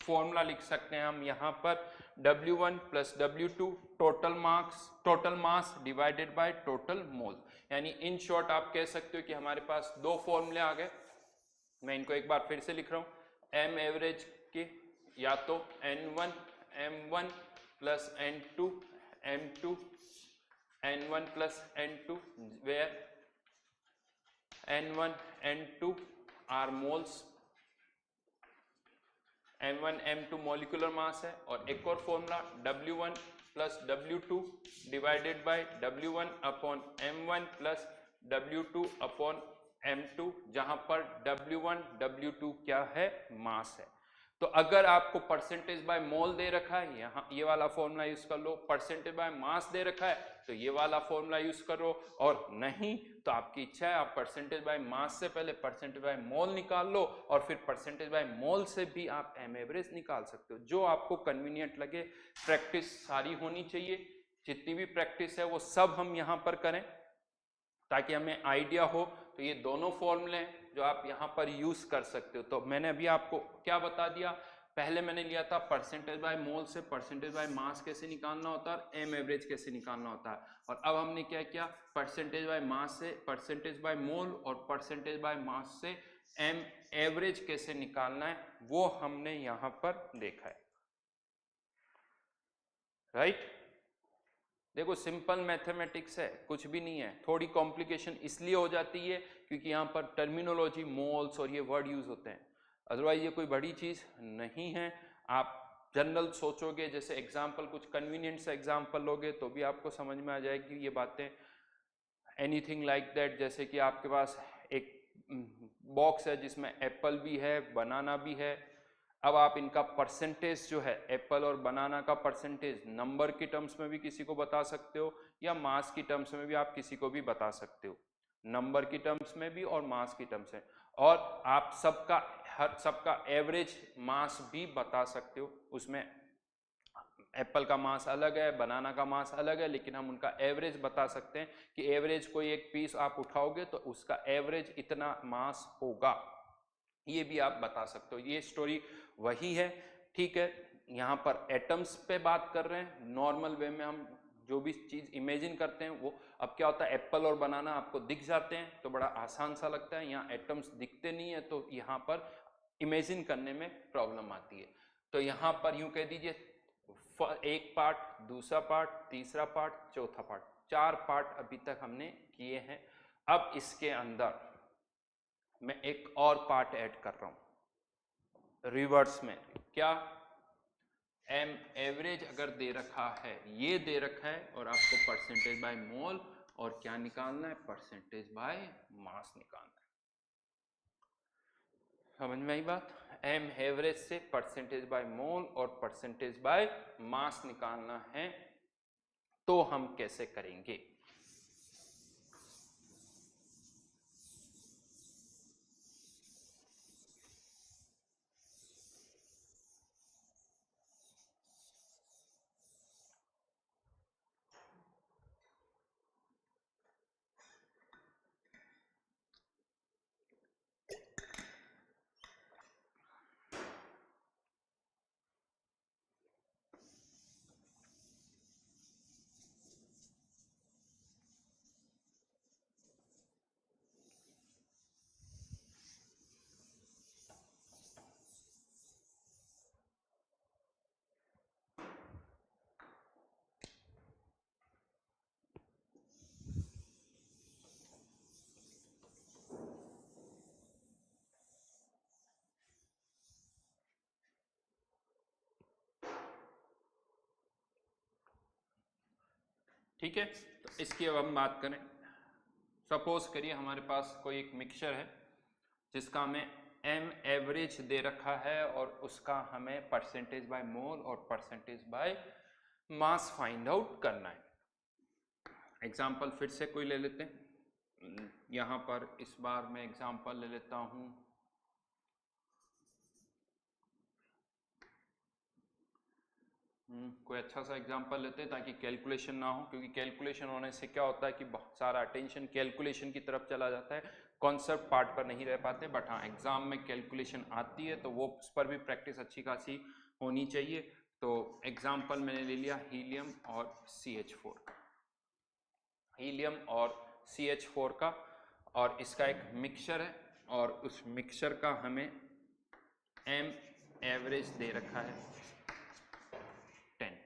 फॉर्मूला लिख सकते हैं हम यहाँ पर, W1 plus W2 total mass divided by total mole. यानी इन शॉर्ट आप कह सकते हो कि हमारे पास दो फॉर्मूले आ गए। मैं इनको एक बार फिर से लिख रहा हूँ, एम एवरेज के या तो N1 M1 plus N2 M2, N1 plus N2 where N1 N2 are moles, M1 M2 molecular mass है, और एक और formula W1 plus W2 divided by W1 upon M1 plus W2 upon M2, जहां पर W1 W2 क्या है, मास है। तो अगर आपको परसेंटेज बाय मोल दे रखा है, यहाँ ये वाला फॉर्मूला यूज कर लो, परसेंटेज बाय मास दे रखा है तो ये वाला फॉर्मूला यूज करो, और नहीं तो आपकी इच्छा है आप परसेंटेज बाय मास से पहले परसेंटेज बाय मोल निकाल लो, और फिर परसेंटेज बाय मोल से भी आप एम एवरेज निकाल सकते हो, जो आपको कन्वीनियंट लगे। प्रैक्टिस सारी होनी चाहिए, जितनी भी प्रैक्टिस है वो सब हम यहाँ पर करें ताकि हमें आइडिया हो। तो ये दोनों फॉर्मूले हैं जो आप यहाँ पर यूज कर सकते हो। तो मैंने अभी आपको क्या बता दिया, पहले मैंने लिया था परसेंटेज बाय मोल से परसेंटेज बाय मास कैसे निकालना होता है और एम एवरेज कैसे निकालना होता है, और अब हमने क्या किया, परसेंटेज बाय मास से परसेंटेज बाय मोल और परसेंटेज बाय मास से एम एवरेज कैसे निकालना है वो हमने यहाँ पर देखा है। राइट, देखो सिंपल मैथमेटिक्स है, कुछ भी नहीं है। थोड़ी कॉम्प्लिकेशन इसलिए हो जाती है क्योंकि यहाँ पर टर्मिनोलॉजी मोल्स और ये वर्ड यूज होते हैं, अदरवाइज ये कोई बड़ी चीज नहीं है। आप जनरल सोचोगे, जैसे एग्जाम्पल कुछ कन्वीनियंट से एग्जाम्पल लोगे तो भी आपको समझ में आ जाएगी ये बातें। एनीथिंग लाइक दैट, जैसे कि आपके पास एक बॉक्स है जिसमें एप्पल भी है, बनाना भी है। अब आप इनका परसेंटेज जो है, एप्पल और बनाना का परसेंटेज नंबर की टर्म्स में भी किसी को बता सकते हो या मास की टर्म्स में भी आप किसी को भी बता सकते हो, नंबर की टर्म्स में भी और मास की टर्म्स में। और आप सबका एवरेज मास भी बता सकते हो, उसमें एप्पल का मास अलग है, बनाना का मास अलग है, लेकिन हम उनका एवरेज बता सकते हैं कि एवरेज कोई एक पीस आप उठाओगे तो उसका एवरेज इतना मास होगा, ये भी आप बता सकते हो। ये स्टोरी वही है, ठीक है। यहाँ पर एटम्स पे बात कर रहे हैं। नॉर्मल वे में हम जो भी चीज इमेजिन करते हैं वो, अब क्या होता है एप्पल और बनाना आपको दिख जाते हैं तो बड़ा आसान सा लगता है, यहाँ एटम्स दिखते नहीं है तो यहाँ पर इमेजिन करने में प्रॉब्लम आती है। तो यहाँ पर यूं कह दीजिए एक पार्ट, दूसरा पार्ट, तीसरा पार्ट, चौथा पार्ट, 4 पार्ट अभी तक हमने किए हैं। अब इसके अंदर मैं एक और पार्ट ऐड कर रहा हूं रिवर्स में। क्या? एम एवरेज अगर दे रखा है, ये दे रखा है और आपको परसेंटेज बाय मोल और क्या निकालना है, परसेंटेज बाय मास निकालना है। समझ में आई बात? एम एवरेज से परसेंटेज बाय मोल और परसेंटेज बाय मास निकालना है, तो हम कैसे करेंगे? ठीक है, तो इसकी अब हम बात करें। सपोज करिए हमारे पास कोई एक मिक्सचर है जिसका हमें एम एवरेज दे रखा है और उसका हमें परसेंटेज बाय मोल और percentage by mass find out करना है। एग्जाम्पल फिर से कोई ले लेते हैं। यहाँ पर इस बार मैं एग्जाम्पल ले लेता हूँ, कोई अच्छा सा एग्जांपल लेते हैं ताकि कैलकुलेशन ना हो, क्योंकि कैलकुलेशन होने से क्या होता है कि बहुत सारा अटेंशन कैलकुलेशन की तरफ चला जाता है, कॉन्सेप्ट पार्ट पर नहीं रह पाते। बट हाँ, एग्जाम में कैलकुलेशन आती है तो वो उस पर भी प्रैक्टिस अच्छी खासी होनी चाहिए। तो एग्जाम्पल मैंने ले लिया हीलियम और CH4 का, हीलियम और CH4 का, और इसका एक मिक्सचर है और उस मिक्सचर का हमें एम एवरेज दे रखा है 10।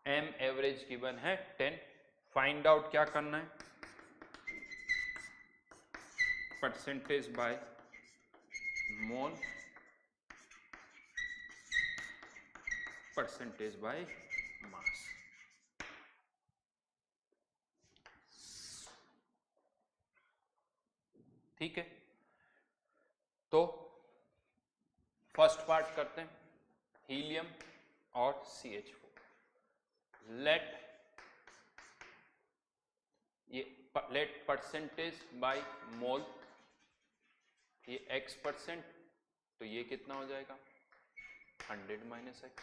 एम एवरेज गिवन है 10। फाइंड आउट क्या करना है, percentage by mole, percentage by मास। ठीक है, तो फर्स्ट पार्ट करते हैं, हीलियम और CH4। लेट परसेंटेज बाय मोल, ये X%, तो ये कितना हो जाएगा 100 माइनस X%।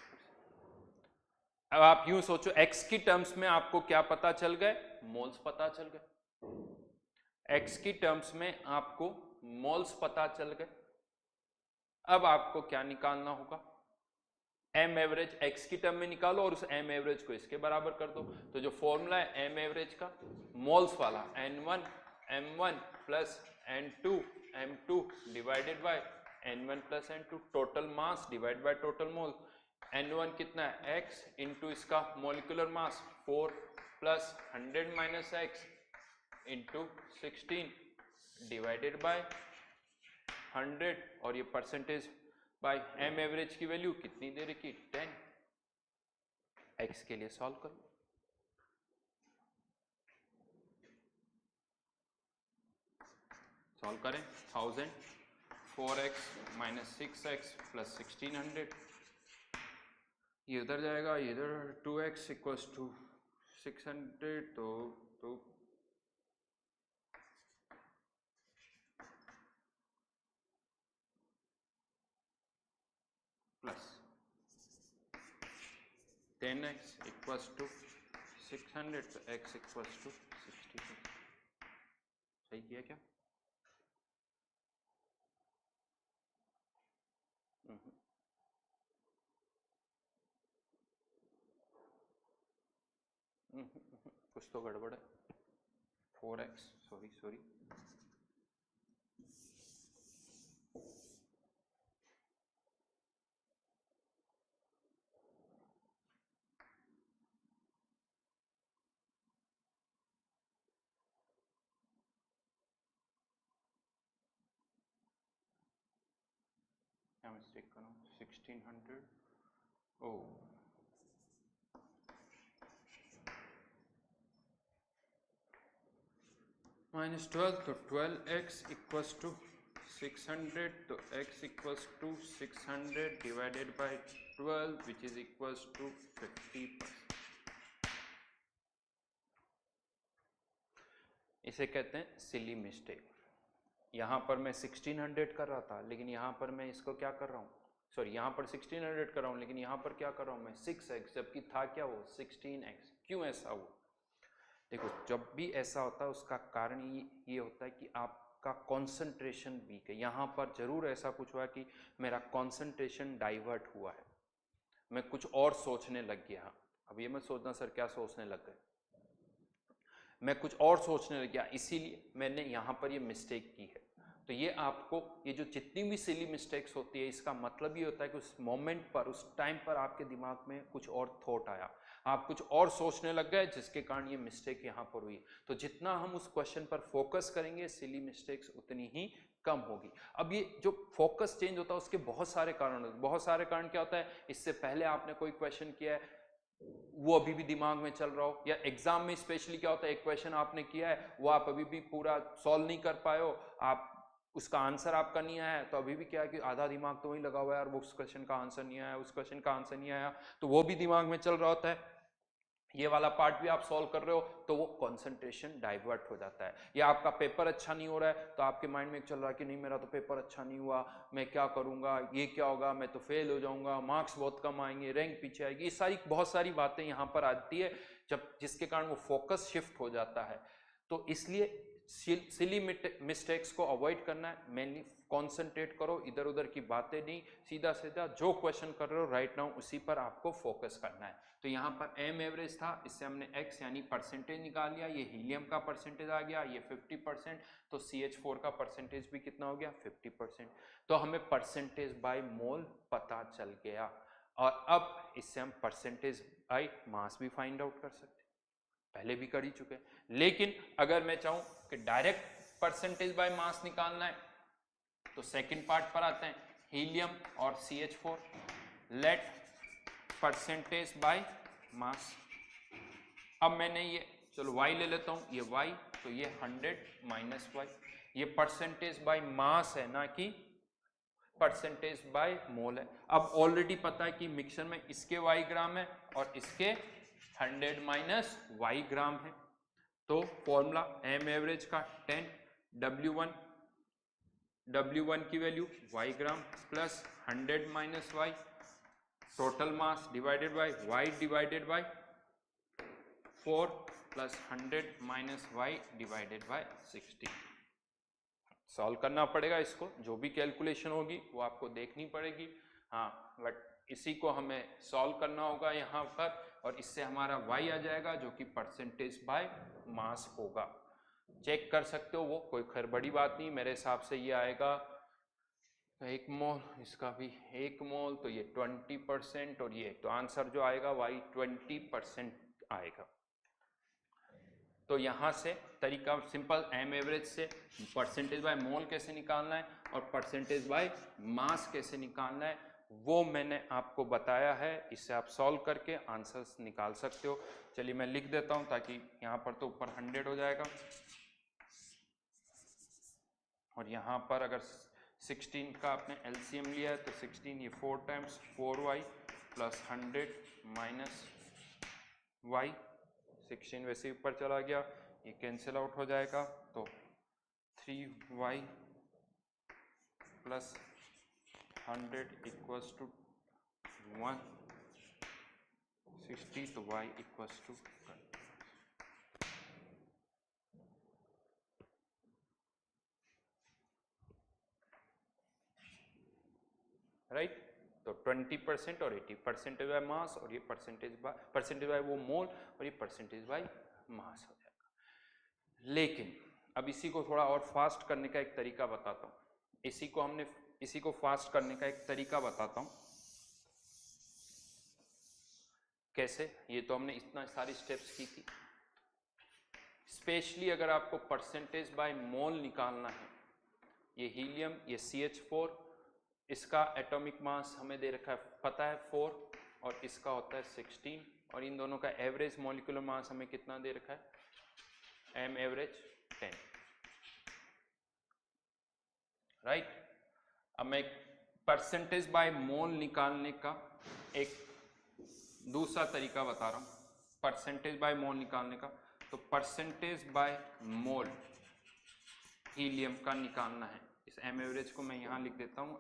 अब आप यूं सोचो, X की टर्म्स में आपको क्या पता चल गए, मोल्स पता चल गए। X की टर्म्स में आपको मोल्स पता चल गए। अब आपको क्या निकालना होगा, एम एवरेज X की टर्म में निकालो और उस एम एवरेज को इसके बराबर कर दो। तो जो फॉर्मूला है एम एवरेज का मोल्स वाला, N1 M1 plus N2 M2 divided by N1 plus N2, total mass divide by total mole. N1 कितना है X इंटू इसका molecular mass 4 plus 100 minus X into 16 divided by 100, और ये percentage by M average की value कितनी दे रखी 10। X के लिए सॉल्व करो, सॉल्व करें 1000, 4x माइनस 6x प्लस 1600, ये उधर जाएगा, ये इधर 2x इक्वल्स टू 600, तो प्लस 10x इक्वल्स टू 600, तो x इक्वल्स टू 60। सही किया क्या? कुछ तो गड़बड़ है। 4x, सॉरी क्या मिस्टेक करूँ, 1600, ओ -12, तो 12x इक्वल्स टू 600, तो x equals to 600 divided by 12 which is equals to 50%। इसे कहते हैं सिली मिस्टेक। यहाँ पर मैं 1600 कर रहा था, लेकिन यहाँ पर मैं इसको क्या कर रहा हूँ, सॉरी यहाँ पर 1600 कर रहा हूँ, लेकिन यहाँ पर क्या कर रहा हूँ मैं 6x, जबकि था क्या वो 16x। क्यों ऐसा हुआ? देखो, जब भी ऐसा होता है उसका कारण ये होता है कि आपका कंसंट्रेशन वीक है। यहाँ पर जरूर ऐसा कुछ हुआ कि मेरा कंसंट्रेशन डाइवर्ट हुआ है, मैं कुछ और सोचने लग गया। अब ये मैं सोचना सर क्या सोचने लग गए, मैं कुछ और सोचने लग गया, इसीलिए मैंने यहाँ पर ये मिस्टेक की है। तो ये आपको, ये जो जितनी भी सिली मिस्टेक्स होती है, इसका मतलब ये होता है कि उस मोमेंट पर, उस टाइम पर आपके दिमाग में कुछ और थॉट आया, आप कुछ और सोचने लग गए, जिसके कारण ये मिस्टेक यहाँ पर हुई। तो जितना हम उस क्वेश्चन पर फोकस करेंगे, सिली मिस्टेक्स उतनी ही कम होगी। अब ये जो फोकस चेंज होता है उसके बहुत सारे कारण होते हैं। बहुत सारे कारण क्या होता है, इससे पहले आपने कोई क्वेश्चन किया है, वो अभी भी दिमाग में चल रहा हो, या एग्जाम में स्पेशली क्या होता है, एक क्वेश्चन आपने किया है, वो आप अभी भी पूरा सॉल्व नहीं कर पाए हो, आप उसका आंसर आपका नहीं आया, तो अभी भी क्या है कि आधा दिमाग तो वही लगा हुआ है यार, वो उस क्वेश्चन का आंसर नहीं आया, उस क्वेश्चन का आंसर नहीं आया, तो वो भी दिमाग में चल रहा होता है। ये वाला पार्ट भी आप सॉल्व कर रहे हो, तो वो कंसंट्रेशन डाइवर्ट हो जाता है। या आपका पेपर अच्छा नहीं हो रहा है, तो आपके माइंड में चल रहा है कि नहीं मेरा तो पेपर अच्छा नहीं हुआ, मैं क्या करूंगा, ये क्या होगा, मैं तो फेल हो जाऊंगा, मार्क्स बहुत कम आएंगे, रैंक पीछे आएगी। ये सारी बहुत सारी बातें यहाँ पर आती है, जब जिसके कारण वो फोकस शिफ्ट हो जाता है। तो इसलिए सिली मिस्टेक्स को अवॉइड करना है, मेनली कॉन्सेंट्रेट करो, इधर उधर की बातें नहीं, सीधा सीधा जो क्वेश्चन कर रहे हो राइट नाउ उसी पर आपको फोकस करना है। तो यहाँ पर एम एवरेज था, इससे हमने x यानी परसेंटेज निकाल लिया, ये हीलियम का परसेंटेज आ गया, ये 50%, तो CH4 का परसेंटेज भी कितना हो गया 50%। तो हमें परसेंटेज बाय मोल पता चल गया, और अब इससे हम परसेंटेज बाय मास भी फाइंड आउट कर सकते हैं, पहले भी कर ही चुके हैं। लेकिन अगर मैं चाहूं कि डायरेक्ट परसेंटेज बाय मास निकालना है, तो सेकंड पार्ट पर आते हैं, हीलियम और CH4, लेट परसेंटेज बाय मास। अब मैंने ये, चलो y ले लेता हूं, ये y, तो ये 100 माइनस y, ये परसेंटेज बाय मास है ना कि परसेंटेज बाय मोल है। अब ऑलरेडी पता है कि मिक्सचर में इसके y ग्राम है और इसके 100 माइनस y ग्राम है, तो फॉर्मूला m एवरेज का 10 W1 की value y gram plus 100 minus y, total mass divided bye y divided by 4 plus 100 minus y divided by 60। Solve करना पड़ेगा इसको, जो भी कैलकुलेशन होगी वो आपको देखनी पड़ेगी, हाँ, बट इसी को हमें सॉल्व करना होगा यहाँ पर, और इससे हमारा y आ जाएगा जो कि परसेंटेज बाय मास होगा। चेक कर सकते हो, वो कोई खैर बड़ी बात नहीं, मेरे हिसाब से ये आएगा 1 मोल, इसका भी 1 मोल, तो ये 20%, और ये तो आंसर जो आएगा y 20% आएगा। तो यहाँ से तरीका सिंपल, एम एवरेज से परसेंटेज बाय मोल कैसे निकालना है और परसेंटेज बाय मास कैसे निकालना है वो मैंने आपको बताया है, इससे आप सॉल्व करके आंसर्स निकाल सकते हो। चलिए मैं लिख देता हूँ ताकि यहाँ पर तो ऊपर 100 हो जाएगा, और यहाँ पर अगर 16 का आपने LCM लिया है तो 16, ये 4 times 4y plus 100 minus y, 16 वैसे ऊपर चला गया, ये कैंसिल आउट हो जाएगा, तो 3y प्लस 100 इक्वल्स टू 160, तो y इक्वल्स टू राइट। तो 20% और 80, परसेंटेज बाय मास और ये परसेंटेज बाय वो मोल और ये परसेंटेज बाय मास हो जाएगा। लेकिन अब इसी को थोड़ा और फास्ट करने का एक तरीका बताता हूँ। इसी को फास्ट करने का एक तरीका बताता हूँ कैसे। ये तो हमने इतना सारी स्टेप्स की थी। स्पेशली अगर आपको परसेंटेज बाय मोल निकालना है, ये हीलियम, ये CH4, इसका एटॉमिक मास हमें दे रखा है, पता है 4, और इसका होता है 16, और इन दोनों का एवरेज मॉलिक्यूलर मास हमें कितना दे रखा है, m एवरेज 10, राइट। अब मैं परसेंटेज बाय मोल निकालने का एक दूसरा तरीका बता रहा हूं, परसेंटेज बाय मोल निकालने का। तो परसेंटेज बाय मोल हीलियम का निकालना है, इस m एवरेज को मैं यहां लिख देता हूं।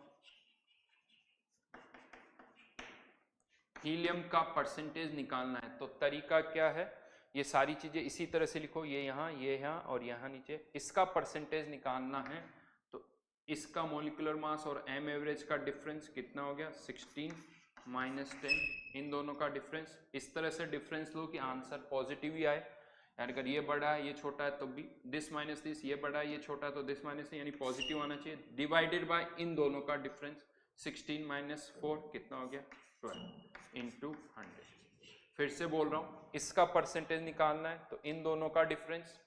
हीलियम का परसेंटेज निकालना है तो तरीका क्या है, ये सारी चीजें इसी तरह से लिखो, ये यहाँ और यहाँ नीचे। इसका परसेंटेज निकालना है तो इसका मॉलिक्यूलर मास और m एवरेज का डिफरेंस कितना हो गया, 16 माइनस 10, इन दोनों का डिफरेंस। इस तरह से डिफरेंस लो कि आंसर पॉजिटिव ही आए, यानी अगर ये बड़ा है ये छोटा है तो भी दिस माइनस दिस, ये बड़ा है ये छोटा है तो दिस माइनस, यानी पॉजिटिव आना चाहिए, डिवाइडेड बाय इन दोनों का डिफरेंस। 16 माइनस 4 कितना हो गया, 12 इंटू 100। फिर से बोल रहा हूं, इसका परसेंटेज निकालना है तो इन दोनों का डिफरेंस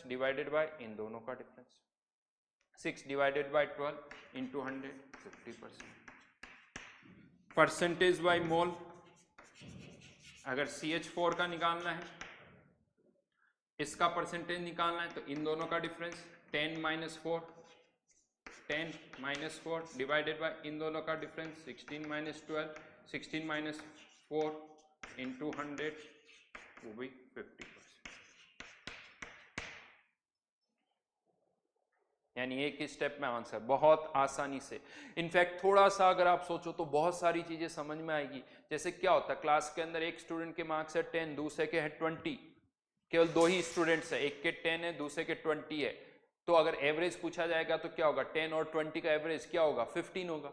डिवाइडेड बाय इन दोनों का difference. 6 divided by 12 into 100, 50%। Percentage by मोल अगर CH4 का निकालना है, इसका परसेंटेज निकालना है तो इन दोनों का डिफरेंस 10 माइनस 4 डिवाइडेड बाय इन दोनों का डिफरेंस 16 माइनस 12, 16 माइनस 4 इंटू 100, वो भी 50%। यानी एक ही स्टेप में आंसर, बहुत आसानी से। इनफैक्ट थोड़ा सा अगर आप सोचो तो बहुत सारी चीजें समझ में आएगी। जैसे क्या होता है, क्लास के अंदर एक स्टूडेंट के मार्क्स है 10, दूसरे के है 20, केवल 2 ही स्टूडेंट्स है, एक के 10 है दूसरे के 20 है, तो अगर एवरेज पूछा जाएगा तो क्या होगा, 10 और 20 का एवरेज क्या होगा, 15 होगा।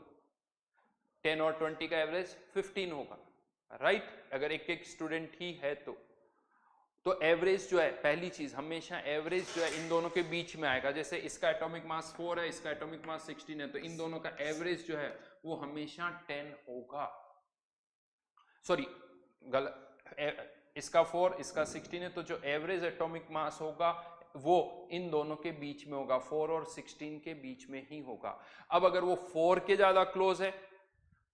10 और 20 का एवरेज 15 होगा, राइट। अगर एक एक स्टूडेंट ही है तो एवरेज जो है, पहली चीज हमेशा एवरेज जो है इन दोनों के बीच में आएगा। जैसे इसका एटॉमिक मास 4 है, इसका एटॉमिक मास 16 है, तो इन दोनों का एवरेज जो है वो हमेशा 10 होगा। सॉरी गलत, इसका 4 इसका 16 है, तो जो एवरेज एटॉमिक मास होगा वो इन दोनों के बीच में होगा, 4 और 16 के बीच में ही होगा। अब अगर वो 4 के ज्यादा क्लोज है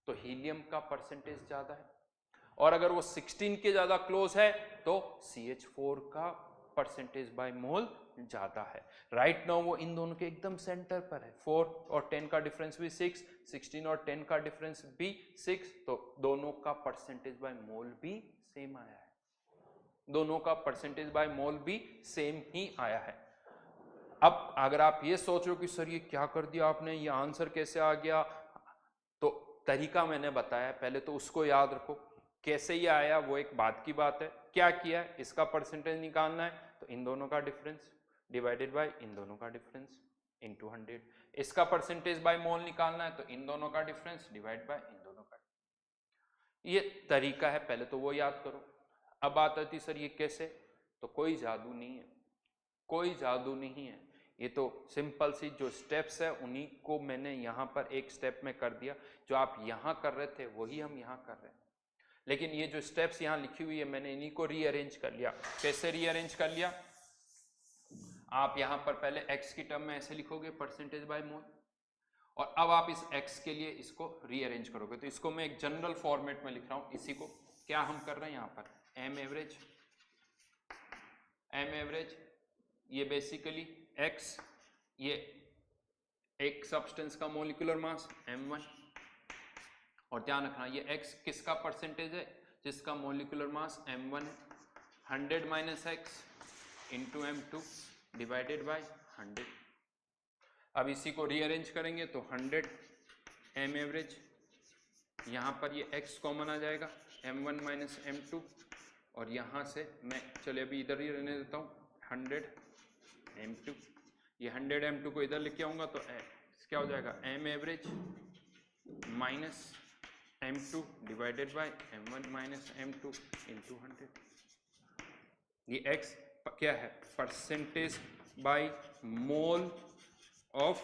तो हीलियम का परसेंटेज ज्यादा है, और अगर वो 16 के ज्यादा क्लोज है तो CH4 का परसेंटेज बाय मोल ज्यादा है। राइट नाउ वो इन दोनों के एकदम सेंटर पर है, 4 और 10 का डिफरेंस भी 6, 16 और 10 का डिफरेंस भी 6, तो दोनों का परसेंटेज बाय मोल भी सेम आया है, दोनों का परसेंटेज बाय मोल भी सेम ही आया है। अब अगर आप ये सोच रहे हो कि सर ये क्या कर दिया आपने, ये आंसर कैसे आ गया, तो तरीका मैंने बताया, पहले तो उसको याद रखो, कैसे ये आया वो एक बात की बात है। क्या किया है, इसका परसेंटेज निकालना है तो इन दोनों का डिफरेंस डिवाइडेड बाय इन दोनों का डिफरेंस इंटू 100। इसका परसेंटेज बाय मोल निकालना है तो इन दोनों का डिफरेंस डिवाइड बाय इन दोनों का। ये तरीका है, पहले तो वो याद करो। अब बात आती सर ये कैसे, तो कोई जादू नहीं है, कोई जादू नहीं है, ये तो सिंपल सी जो स्टेप्स है उन्हीं को मैंने यहाँ पर एक स्टेप में कर दिया। जो आप यहाँ कर रहे थे वही हम यहाँ कर रहे हैं, लेकिन ये जो स्टेप्स यहाँ लिखी हुई है मैंने इन्हीं को रीअरेंज कर लिया। कैसे रीअरेंज कर लिया, आप यहाँ पर पहले x की टर्म में ऐसे लिखोगे परसेंटेज बाय मोल, और अब आप इस x के लिए इसको रीअरेंज करोगे, तो इसको मैं एक जनरल फॉर्मेट में लिख रहा हूँ। इसी को क्या हम कर रहे हैं यहाँ पर, m एवरेज, ये बेसिकली x, ये एक सब्सटेंस का मॉलिक्यूलर मास m1, और ध्यान रखना ये x किसका परसेंटेज है, जिसका मॉलिक्यूलर मास m1 है। 100 minus x into m2 divided bye 100। अब इसी को रीअरेंज करेंगे तो 100 m एवरेज, यहाँ पर ये x कॉमन आ जाएगा, m1 माइनस m2, और यहाँ से मैं चलिए अभी इधर ही रहने देता हूँ 100 m2, ये 100 m2 को इधर लेके आऊँगा तो क्या हो जाएगा m average minus m2 divided bye m1 minus m2 into 100। ये x क्या है? Percentage by mole of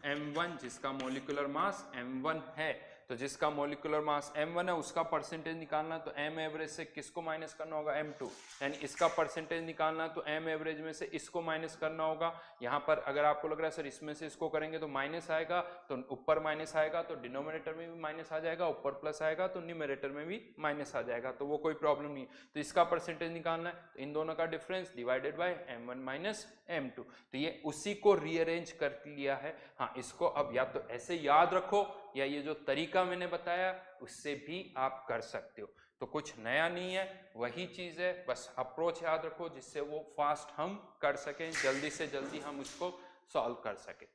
m1, जिसका मोलिकुलर मास m1 है। तो जिसका मोलिकुलर मास m1 है उसका परसेंटेज निकालना, तो m एवरेज से किसको माइनस करना होगा? m2। यानी इसका परसेंटेज निकालना तो m एवरेज में से इसको माइनस करना होगा। यहाँ पर अगर आपको लग रहा है सर इसमें से इसको करेंगे तो माइनस आएगा, तो ऊपर माइनस आएगा तो डिनोमिनेटर में भी माइनस आ जाएगा, ऊपर प्लस आएगा तो न्यूमरेटर में भी माइनस आ जाएगा, तो वो कोई प्रॉब्लम नहीं है। तो इसका परसेंटेज निकालना है, तो इन दोनों का difference divided by m1 minus m2। तो ये उसी को रीअरेंज कर लिया है। हाँ, इसको अब या तो ऐसे याद रखो या ये जो तरीका मैंने बताया उससे भी आप कर सकते हो। तो कुछ नया नहीं है, वही चीज है, बस अप्रोच याद रखो जिससे वो फास्ट हम कर सकें, जल्दी से जल्दी हम उसको सॉल्व कर सकें।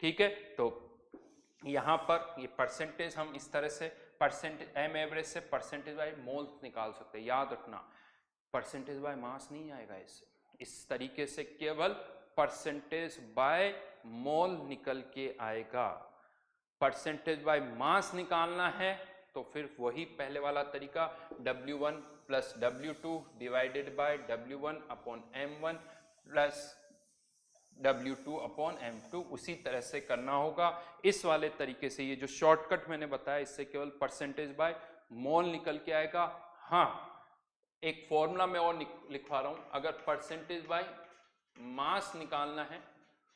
ठीक है, तो यहाँ पर ये परसेंटेज हम इस तरह से परसेंटेज m एवरेज से परसेंटेज बाय मोल निकाल सकते हैं। याद रखना परसेंटेज बाय मास नहीं आएगा इससे, इस तरीके से केवल परसेंटेज बाय मोल निकल के आएगा। परसेंटेज बाय मास निकालना है तो फिर वही पहले वाला तरीका W1 plus W2 divided by W1 upon M1 plus W2 upon M2, उसी तरह से करना होगा। इस वाले तरीके से ये जो शॉर्टकट मैंने बताया इससे केवल परसेंटेज बाय मोल निकल के आएगा। हाँ, एक फॉर्मूला मैं और लिखवा रहा हूं, अगर परसेंटेज बाय मास निकालना है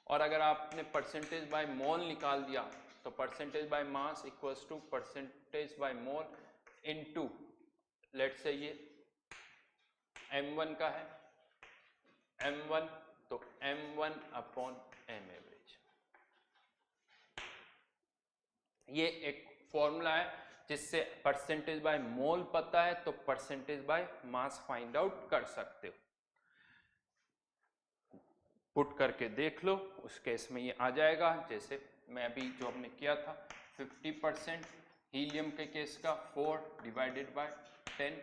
और अगर आपने परसेंटेज बाय मोल निकाल दिया तो percentage by mass equals to percentage by mole into, let's say ये m1 का है m1, तो m1 अपॉन m एवरेज। ये एक फॉर्मूला है जिससे परसेंटेज बाय मोल पता है तो percentage by mass find out कर सकते हो। पुट करके देख लो, उस केस में ये आ जाएगा जैसे मैं अभी जो हमने किया था 50% हीलियम के केस का 4 डिवाइडेड बाय 10,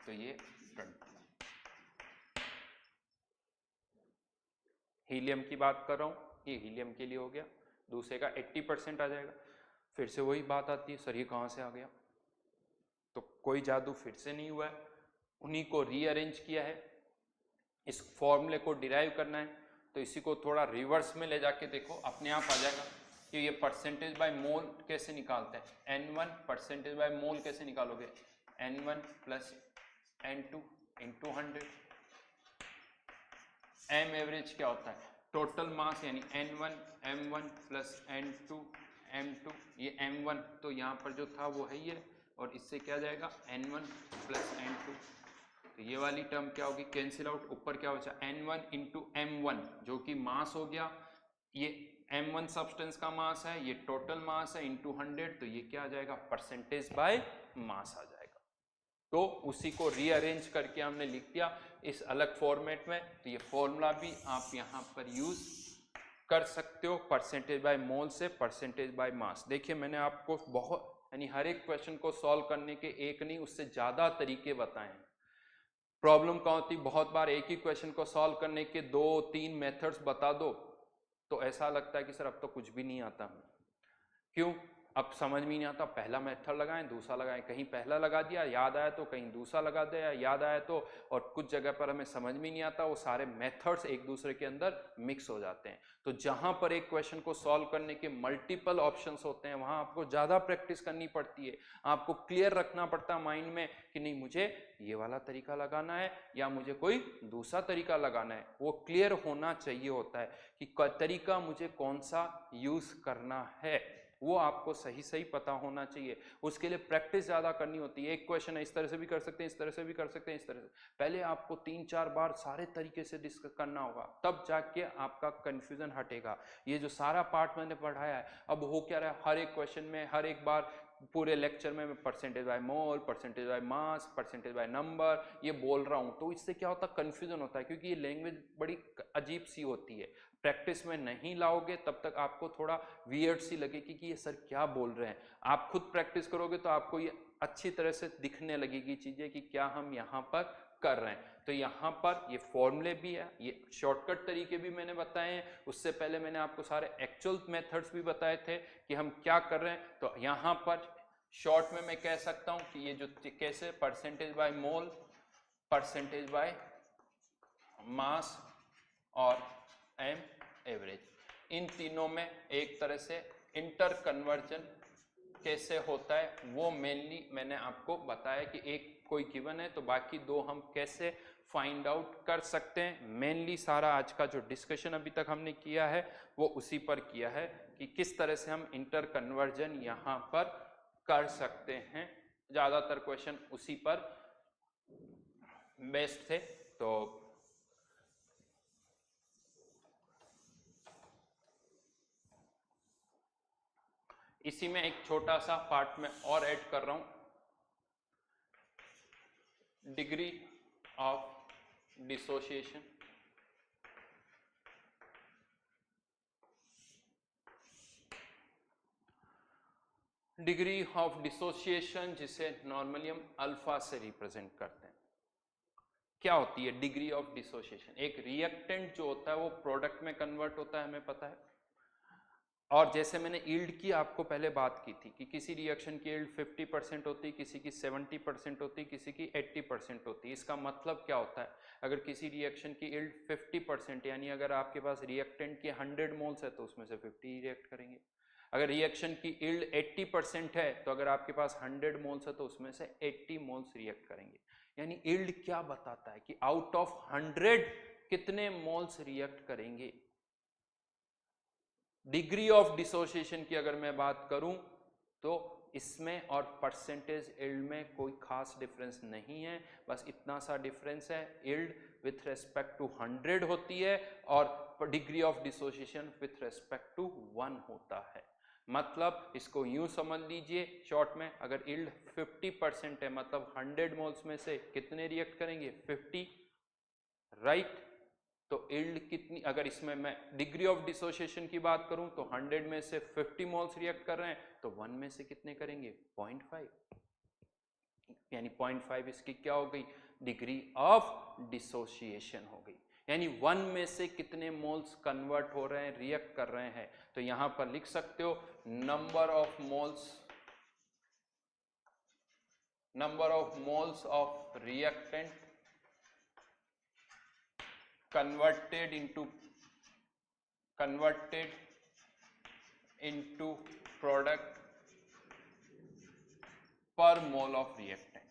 तो ये 20। हीलियम की बात कर रहा हूँ, ये हीलियम के लिए हो गया। दूसरे का 80% आ जाएगा। फिर से वही बात आती है, सर ये कहाँ से आ गया? तो कोई जादू फिर से नहीं हुआ है, उन्हीं को रीअरेंज किया है। इस फॉर्मूले को डिराइव करना है तो इसी को थोड़ा रिवर्स में ले जाके देखो, अपने आप आ जाएगा कि ये परसेंटेज बाय मोल कैसे निकालते हैं। n1 परसेंटेज बाय मोल कैसे निकालोगे? n1 plus n2 into 100। m average क्या होता है? टोटल मास, यानी n1 m1 plus n2 m2। ये m1 तो यहाँ पर जो था वो है ये, और इससे क्या जाएगा n1 प्लस n2, तो ये वाली टर्म क्या होगी? Cancel out. ऊपर क्या बचा? n1 इंटू m1 जो कि मास हो गया। ये m1 सब्सटेंस का मास है, ये टोटल मास है इंटू 100, तो ये क्या आ जाएगा? परसेंटेज बाय मास आ जाएगा। तो उसी को रीअरेंज करके हमने लिख दिया इस अलग फॉर्मेट में। तो ये फॉर्मूला भी आप यहाँ पर यूज कर सकते हो, परसेंटेज बाय मोल से परसेंटेज बाय मास। देखिए मैंने आपको बहुत, यानी हर एक क्वेश्चन को सॉल्व करने के एक नहीं उससे ज्यादा तरीके बताए हैं। प्रॉब्लम क्या होती, बहुत बार एक ही क्वेश्चन को सॉल्व करने के 2-3 मेथड्स बता दो तो ऐसा लगता है कि सर अब तो कुछ भी नहीं आता। क्यों? अब समझ में नहीं आता, पहला मेथड लगाएं दूसरा लगाएं, कहीं पहला लगा दिया याद आया तो कहीं दूसरा लगा दिया याद आया तो, और कुछ जगह पर हमें समझ में नहीं आता, वो सारे मेथड्स एक दूसरे के अंदर मिक्स हो जाते हैं। तो जहां पर एक क्वेश्चन को सॉल्व करने के मल्टीपल ऑप्शंस होते हैं वहां आपको ज्यादा प्रैक्टिस करनी पड़ती है। आपको क्लियर रखना पड़ता है माइंड में कि नहीं मुझे ये वाला तरीका लगाना है या मुझे कोई दूसरा तरीका लगाना है, वो क्लियर होना चाहिए होता है कि तरीका मुझे कौन सा यूज करना है, वो आपको सही सही पता होना चाहिए। उसके लिए प्रैक्टिस ज्यादा करनी होती है। एक क्वेश्चन है इस तरह से भी कर सकते हैं, इस तरह से भी कर सकते हैं, इस तरह से पहले आपको 3-4 बार सारे तरीके से डिस्कस करना होगा, तब जाके आपका कंफ्यूजन हटेगा। ये जो सारा पार्ट मैंने पढ़ाया है, अब हो क्या रहा है, हर एक क्वेश्चन में हर एक बार पूरे लेक्चर में मैं percentage by mole, percentage by mass, percentage by number ये बोल रहा हूं, तो इससे क्या होता है कंफ्यूजन होता है, क्योंकि ये लैंग्वेज बड़ी अजीब सी होती है। प्रैक्टिस में नहीं लाओगे तब तक आपको थोड़ा वियर्ड सी लगेगी कि ये सर क्या बोल रहे हैं। आप खुद प्रैक्टिस करोगे तो आपको ये अच्छी तरह से दिखने लगेगी चीजें कि क्या हम यहाँ पर कर रहे हैं। तो यहाँ पर ये फॉर्मूले भी है, ये शॉर्टकट तरीके भी मैंने बताए हैं, उससे पहले मैंने आपको सारे एक्चुअल मेथड्स भी बताए थे कि हम क्या कर रहे हैं। तो यहाँ पर शॉर्ट में मैं कह सकता हूँ कि ये जो कैसे percentage by mole, percentage by मास और एम एवरेज, इन तीनों में एक तरह से इंटर कन्वर्जन कैसे होता है वो मेनली मैंने आपको बताया कि एक कोई गिवन है तो बाकी दो हम कैसे फाइंड आउट कर सकते हैं। मेनली सारा आज का जो डिस्कशन अभी तक हमने किया है वो उसी पर किया है कि किस तरह से हम इंटर कन्वर्जन यहाँ पर कर सकते हैं। ज़्यादातर क्वेश्चन उसी पर बेस्ड थे। तो इसी में एक छोटा सा पार्ट में और ऐड कर रहा हूं, degree of dissociation. Degree of dissociation जिसे नॉर्मली हम अल्फा से रिप्रेजेंट करते हैं। क्या होती है डिग्री ऑफ डिसोसिएशन? एक रिएक्टेंट जो होता है वो प्रोडक्ट में कन्वर्ट होता है, हमें पता है। और जैसे मैंने यील्ड की आपको पहले बात की थी कि किसी रिएक्शन की यील्ड 50% होती है, किसी की 70% होती है, किसी की 80% होती है। इसका मतलब क्या होता है? अगर किसी रिएक्शन की यील्ड 50% यानी अगर आपके पास रिएक्टेंट के 100 मोल्स है तो उसमें से 50 ही रिएक्ट करेंगे। अगर रिएक्शन की यील्ड 80% है तो अगर आपके पास 100 मोल्स है तो उसमें से 80 मोल्स रिएक्ट करेंगे। यानी यील्ड क्या बताता है कि आउट ऑफ 100 कितने मोल्स रिएक्ट करेंगे। डिग्री ऑफ डिसोसिएशन की अगर मैं बात करूं तो इसमें और परसेंटेज यील्ड में कोई खास डिफरेंस नहीं है, बस इतना सा डिफरेंस है, यील्ड विथ रेस्पेक्ट टू 100 होती है और degree of dissociation with respect to 1 होता है। मतलब इसको यूं समझ लीजिए शॉर्ट में, अगर यील्ड 50% है मतलब 100 मोल्स में से कितने रिएक्ट करेंगे? 50, राइट। तो यील्ड कितनी, अगर इसमें मैं डिग्री ऑफ डिसोसिएशन की बात करूं तो 100 में से 50 मोल्स रिएक्ट कर रहे हैं तो 1 में से कितने करेंगे? 0.5, यानी 0.5 इसकी क्या हो गई? डिग्री ऑफ डिसोसिएशन हो गई। यानी 1 में से कितने मोल्स कन्वर्ट हो रहे हैं, रिएक्ट कर रहे हैं। तो यहां पर लिख सकते हो number of moles of reactant converted into product per mole of reactant।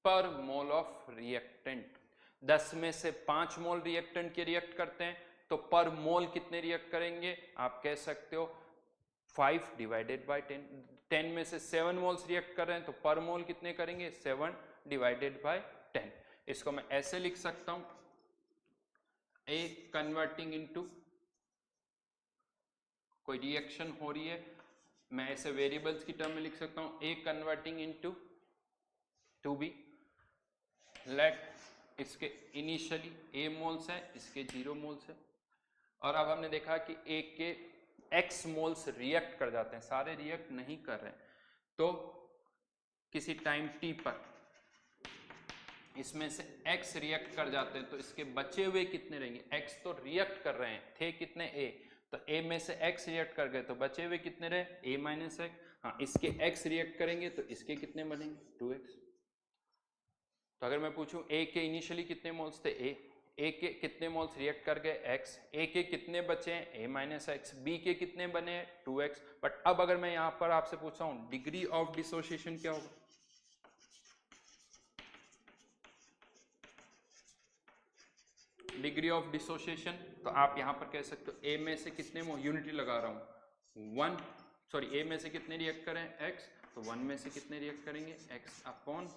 पर मोल ऑफ रिएक्टेंट 10 में से 5 मोल रिएक्टेंट के रिएक्ट करते हैं तो पर मोल कितने रिएक्ट करेंगे? आप कह सकते हो 5 डिवाइडेड बाय 10। 10 में से 7 मोल्स रिएक्ट कर रहे हैं तो पर मोल कितने करेंगे? 7 डिवाइडेड बाय 10। इसको मैं ऐसे लिख सकता हूं, ए कन्वर्टिंग इनटू, कोई रिएक्शन हो रही है, मैं ऐसे वेरिएबल्स की टर्म में लिख सकता हूं, A converting into two B, let इसके इनिशियली ए मोल्स है, इसके 0 मोल्स है। और अब हमने देखा कि ए के एक्स मोल्स रिएक्ट कर जाते हैं, सारे रिएक्ट नहीं कर रहे हैं। तो किसी टाइम टी पर इसमें से x रिएक्ट कर जाते हैं तो इसके बचे हुए कितने रहेंगे? x तो रिएक्ट कर रहे हैं, थे कितने? a, तो a में से x रिएक्ट कर गए तो बचे हुए कितने रहे? a minus x. हाँ, इसके x रिएक्ट करेंगे तो इसके कितने बनेंगे? 2x। तो अगर मैं पूछूं a के इनिशियली कितने मोल्स थे? a के कितने मोल्स रिएक्ट कर गए? x। a के कितने बचे हैं? a minus x. b के कितने बने? 2x। बट अब अगर मैं यहाँ पर आपसे पूछता हूँ डिग्री ऑफ डिसोसिएशन क्या होगा? डिग्री ऑफ डिसोसिएशन, तो आप यहां पर कह सकते हो ए में से कितने यूनिटी लगा रहा हूं 1, सॉरी ए में से कितने रिएक्ट करें? x, तो 1 में से कितने रिएक्ट करेंगे? x अपॉन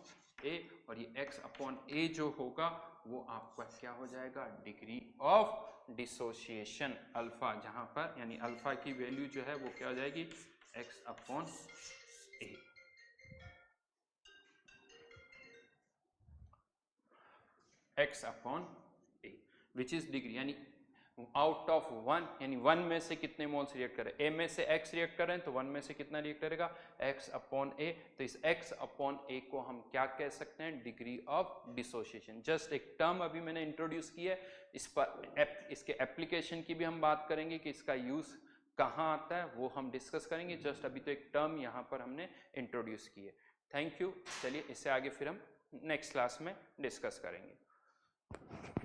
a, और ये x अपॉन a जो होगा वो आपका क्या हो जाएगा? डिग्री ऑफ डिसोसिएशन अल्फा, जहां पर यानी अल्फा की वैल्यू जो है वो क्या हो जाएगी? x upon a। x upon a which is degree, यानी आउट ऑफ 1, यानी 1 में से कितने मोल्स रिएक्ट करें, A में से X रिएक्ट करें तो 1 में से कितना रिएक्ट करेगा, X अपॉन A। तो इस X अपॉन A को हम क्या कह सकते हैं, डिग्री ऑफ डिसोसिएशन। जस्ट एक टर्म अभी मैंने इंट्रोड्यूस की है, इस पर इसके एप्लीकेशन की भी हम बात करेंगे कि इसका यूज कहाँ आता है वो हम डिस्कस करेंगे। जस्ट अभी तो एक टर्म यहाँ पर हमने इंट्रोड्यूस की है। Thank you. चलिए इससे आगे फिर हम नेक्स्ट क्लास में डिस्कस करेंगे।